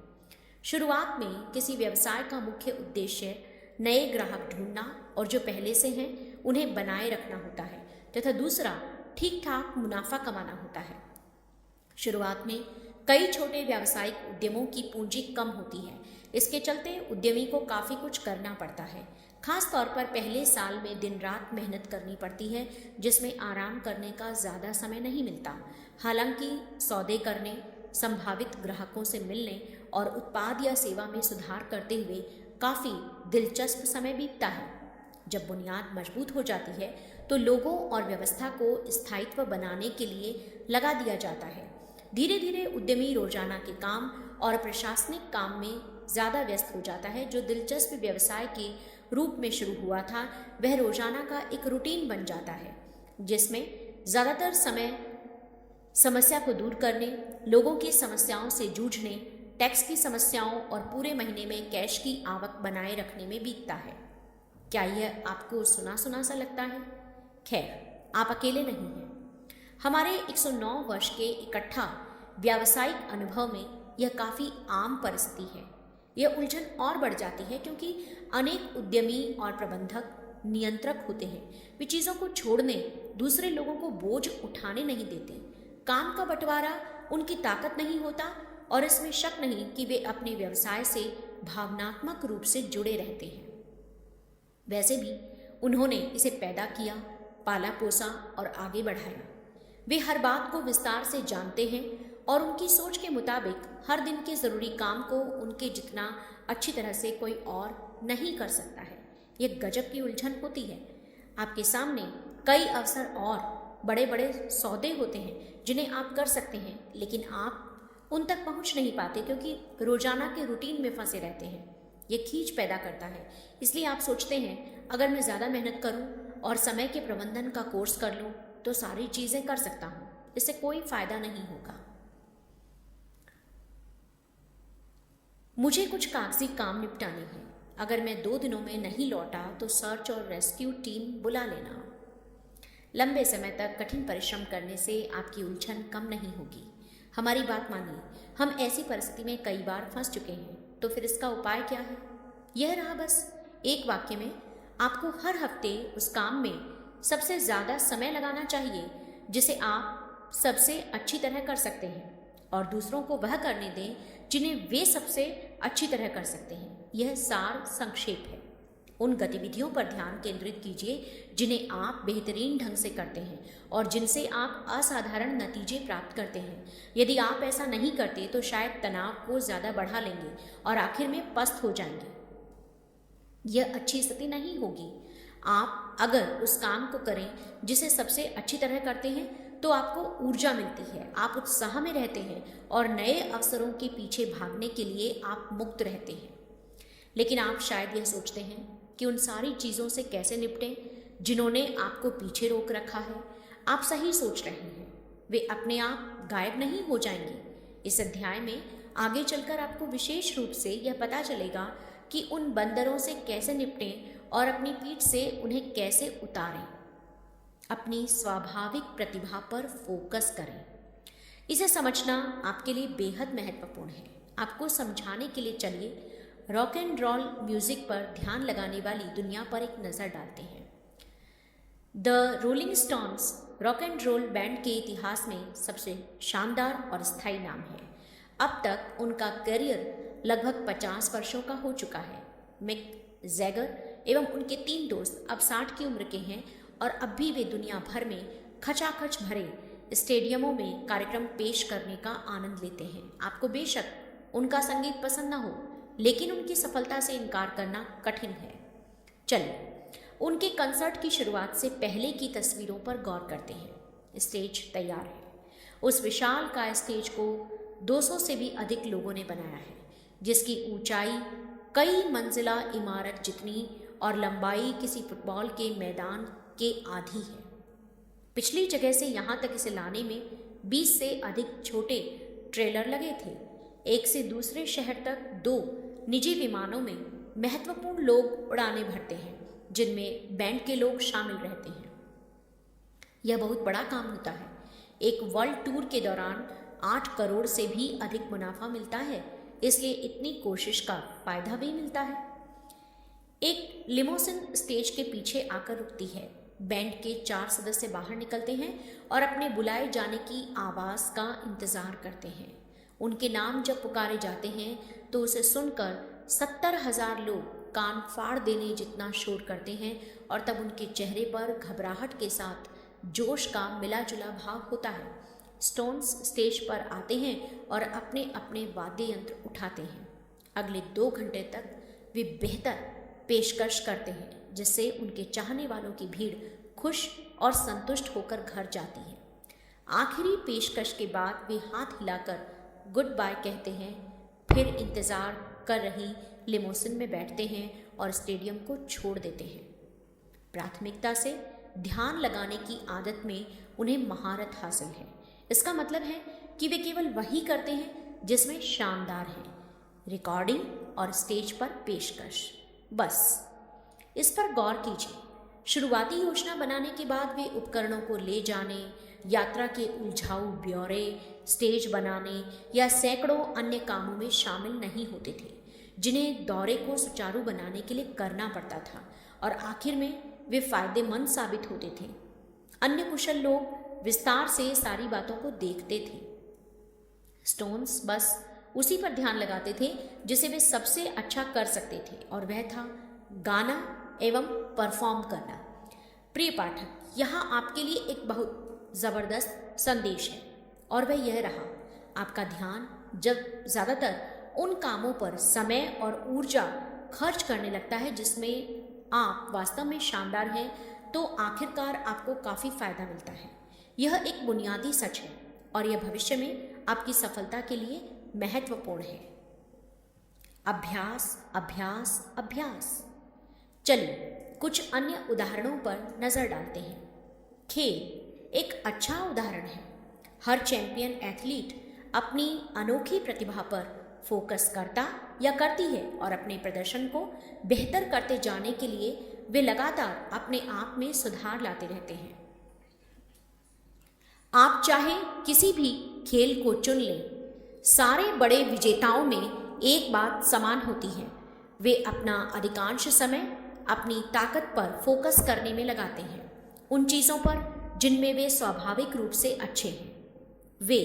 शुरुआत में किसी व्यवसाय का मुख्य उद्देश्य नए ग्राहक ढूंढना और जो पहले से हैं उन्हें बनाए रखना होता है तथा दूसरा ठीक ठाक मुनाफा कमाना होता है। शुरुआत में कई छोटे व्यावसायिक उद्यमों की पूंजी कम होती है। इसके चलते उद्यमी को काफ़ी कुछ करना पड़ता है। खास तौर पर पहले साल में दिन रात मेहनत करनी पड़ती है जिसमें आराम करने का ज़्यादा समय नहीं मिलता। हालांकि सौदे करने, संभावित ग्राहकों से मिलने और उत्पाद या सेवा में सुधार करते हुए काफ़ी दिलचस्प समय बीतता है। जब बुनियाद मजबूत हो जाती है तो लोगों और व्यवस्था को स्थायित्व बनाने के लिए लगा दिया जाता है। धीरे धीरे उद्यमी रोजाना के काम और प्रशासनिक काम में ज़्यादा व्यस्त हो जाता है। जो दिलचस्प व्यवसाय के रूप में शुरू हुआ था वह रोजाना का एक रूटीन बन जाता है जिसमें ज़्यादातर समय समस्या को दूर करने, लोगों की समस्याओं से जूझने, टैक्स की समस्याओं और पूरे महीने में कैश की आवक बनाए रखने में बीतता है। क्या यह आपको सुना सुना सा लगता है? खैर, आप अकेले नहीं हैं। हमारे 109 वर्ष के इकट्ठा व्यावसायिक अनुभव में यह काफ़ी आम परिस्थिति है। यह उलझन और बढ़ जाती है क्योंकि अनेक उद्यमी और प्रबंधक नियंत्रक होते हैं। वे चीज़ों को छोड़ने, दूसरे लोगों को बोझ उठाने नहीं देते। काम का बंटवारा उनकी ताकत नहीं होता और इसमें शक नहीं कि वे अपने व्यवसाय से भावनात्मक रूप से जुड़े रहते हैं। वैसे भी उन्होंने इसे पैदा किया, पाला पोसा और आगे बढ़ाया। वे हर बात को विस्तार से जानते हैं और उनकी सोच के मुताबिक हर दिन के ज़रूरी काम को उनके जितना अच्छी तरह से कोई और नहीं कर सकता है। यह गजब की उलझन होती है। आपके सामने कई अवसर और बड़े बड़े सौदे होते हैं जिन्हें आप कर सकते हैं, लेकिन आप उन तक पहुंच नहीं पाते क्योंकि रोजाना के रूटीन में फंसे रहते हैं। ये खींच पैदा करता है। इसलिए आप सोचते हैं अगर मैं ज़्यादा मेहनत करूं और समय के प्रबंधन का कोर्स कर लूं तो सारी चीज़ें कर सकता हूं। इससे कोई फायदा नहीं होगा। मुझे कुछ कागजी काम निपटाने हैं। अगर मैं 2 दिनों में नहीं लौटा तो सर्च और रेस्क्यू टीम बुला लेना। लंबे समय तक कठिन परिश्रम करने से आपकी उलझन कम नहीं होगी। हमारी बात मानिए, हम ऐसी परिस्थिति में कई बार फंस चुके हैं, तो फिर इसका उपाय क्या है? यह रहा बस एक वाक्य में। आपको हर हफ्ते उस काम में सबसे ज़्यादा समय लगाना चाहिए जिसे आप सबसे अच्छी तरह कर सकते हैं और दूसरों को वह करने दें जिन्हें वे सबसे अच्छी तरह कर सकते हैं। यह सार संक्षेप है। उन गतिविधियों पर ध्यान केंद्रित कीजिए जिन्हें आप बेहतरीन ढंग से करते हैं और जिनसे आप असाधारण नतीजे प्राप्त करते हैं। यदि आप ऐसा नहीं करते तो शायद तनाव को ज़्यादा बढ़ा लेंगे और आखिर में पस्त हो जाएंगे। यह अच्छी स्थिति नहीं होगी। आप अगर उस काम को करें जिसे सबसे अच्छी तरह करते हैं तो आपको ऊर्जा मिलती है, आप उत्साह में रहते हैं और नए अवसरों के पीछे भागने के लिए आप मुक्त रहते हैं। लेकिन आप शायद यह सोचते हैं कि उन सारी चीज़ों से कैसे निपटें जिन्होंने आपको पीछे रोक रखा है। आप सही सोच रहे हैं, वे अपने आप गायब नहीं हो जाएंगे। इस अध्याय में आगे चलकर आपको विशेष रूप से यह पता चलेगा कि उन बंदरों से कैसे निपटें और अपनी पीठ से उन्हें कैसे उतारें। अपनी स्वाभाविक प्रतिभा पर फोकस करें। इसे समझना आपके लिए बेहद महत्वपूर्ण है। आपको समझाने के लिए चलिए रॉक एंड रोल म्यूजिक पर ध्यान लगाने वाली दुनिया पर एक नज़र डालते हैं। The Rolling Stones rock and roll band के इतिहास में सबसे शानदार और स्थायी नाम है। अब तक उनका करियर लगभग 50 वर्षों का हो चुका है। मिक जैगर एवं उनके 3 दोस्त अब 60 की उम्र के हैं और अब भी वे दुनिया भर में खचाखच भरे स्टेडियमों में कार्यक्रम पेश करने का आनंद लेते हैं। आपको बेशक उनका संगीत पसंद न हो, लेकिन उनकी सफलता से इनकार करना कठिन है। चलिए उनके कंसर्ट की शुरुआत से पहले की तस्वीरों पर गौर करते हैं। स्टेज तैयार है। उस विशाल का स्टेज को 200 से भी अधिक लोगों ने बनाया है, जिसकी ऊंचाई कई मंजिला इमारत जितनी और लंबाई किसी फुटबॉल के मैदान के आधी है। पिछली जगह से यहाँ तक इसे लाने में 20 से अधिक छोटे ट्रेलर लगे थे। एक से दूसरे शहर तक 2 निजी विमानों में महत्वपूर्ण लोग उड़ाने भरते हैं, जिनमें बैंड के लोग शामिल रहते हैं। यह बहुत बड़ा काम होता है। एक वर्ल्ड टूर के दौरान 8 करोड़ से भी अधिक मुनाफा मिलता है, इसलिए इतनी कोशिश का फायदा भी मिलता है। एक लिमोसिन स्टेज के पीछे आकर रुकती है। बैंड के 4 सदस्य बाहर निकलते हैं और अपने बुलाए जाने की आवाज़ का इंतज़ार करते हैं। उनके नाम जब पुकारे जाते हैं तो उसे सुनकर 70,000 लोग कान फाड़ देने जितना शोर करते हैं और तब उनके चेहरे पर घबराहट के साथ जोश का मिला जुला भाव होता है। स्टोन्स स्टेज पर आते हैं और अपने अपने वाद्य यंत्र उठाते हैं। अगले 2 घंटे तक वे बेहतर पेशकश करते हैं, जिससे उनके चाहने वालों की भीड़ खुश और संतुष्ट होकर घर जाती है। आखिरी पेशकश के बाद वे हाथ हिलाकर गुड बाय कहते हैं, फिर इंतज़ार कर रही लिमोसिन में बैठते हैं और स्टेडियम को छोड़ देते हैं। प्राथमिकता से ध्यान लगाने की आदत में उन्हें महारत हासिल है। इसका मतलब है कि वे केवल वही करते हैं जिसमें शानदार है रिकॉर्डिंग और स्टेज पर पेशकश। बस इस पर गौर कीजिए। शुरुआती योजना बनाने के बाद वे उपकरणों को ले जाने, यात्रा के उलझाऊ ब्यौरे, स्टेज बनाने या सैकड़ों अन्य कामों में शामिल नहीं होते थे जिन्हें दौरे को सुचारू बनाने के लिए करना पड़ता था, और आखिर में वे फायदेमंद साबित होते थे। अन्य कुशल लोग विस्तार से सारी बातों को देखते थे। स्टोन्स बस उसी पर ध्यान लगाते थे जिसे वे सबसे अच्छा कर सकते थे, और वह था गाना एवं परफॉर्म करना। प्रिय पाठक, यहाँ आपके लिए एक बहुत ज़बरदस्त संदेश है, और वह यह रहा, आपका ध्यान जब ज़्यादातर उन कामों पर समय और ऊर्जा खर्च करने लगता है जिसमें आप वास्तव में शानदार हैं, तो आखिरकार आपको काफ़ी फ़ायदा मिलता है। यह एक बुनियादी सच है, और यह भविष्य में आपकी सफलता के लिए महत्वपूर्ण है। अभ्यास, अभ्यास, अभ्यास। चलिए कुछ अन्य उदाहरणों पर नज़र डालते हैं। खेल एक अच्छा उदाहरण है। हर चैंपियन एथलीट अपनी अनोखी प्रतिभा पर फोकस करता या करती है, और अपने प्रदर्शन को बेहतर करते जाने के लिए वे लगातार अपने आप में सुधार लाते रहते हैं। आप चाहे किसी भी खेल को चुन लें, सारे बड़े विजेताओं में एक बात समान होती है, वे अपना अधिकांश समय अपनी ताकत पर फोकस करने में लगाते हैं, उन चीज़ों पर जिनमें वे स्वाभाविक रूप से अच्छे हैं। वे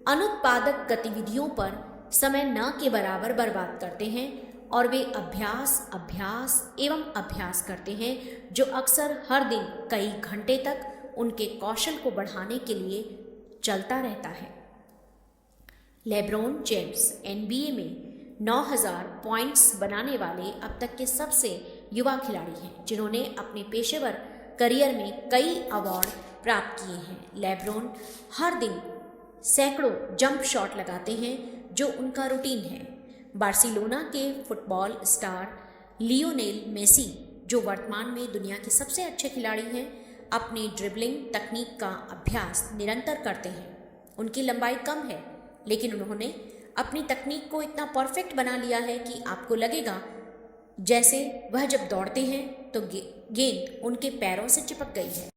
अनुत्पादक गतिविधियों पर समय न के बराबर बर्बाद करते हैं, और वे अभ्यास, अभ्यास एवं अभ्यास करते हैं जो अक्सर हर दिन कई घंटे तक उनके कौशल को बढ़ाने के लिए चलता रहता है। लेब्रॉन जेम्स NBA में 9000 पॉइंट्स बनाने वाले अब तक के सबसे युवा खिलाड़ी हैं, जिन्होंने अपने पेशेवर करियर में कई अवार्ड प्राप्त किए हैं। लेब्रॉन हर दिन सैकड़ों जंप शॉट लगाते हैं जो उनका रूटीन है। बार्सिलोना के फुटबॉल स्टार लियोनेल मेसी, जो वर्तमान में दुनिया के सबसे अच्छे खिलाड़ी हैं, अपनी ड्रिबलिंग तकनीक का अभ्यास निरंतर करते हैं। उनकी लंबाई कम है, लेकिन उन्होंने अपनी तकनीक को इतना परफेक्ट बना लिया है कि आपको लगेगा जैसे वह जब दौड़ते हैं तो गेंद उनके पैरों से चिपक गई है।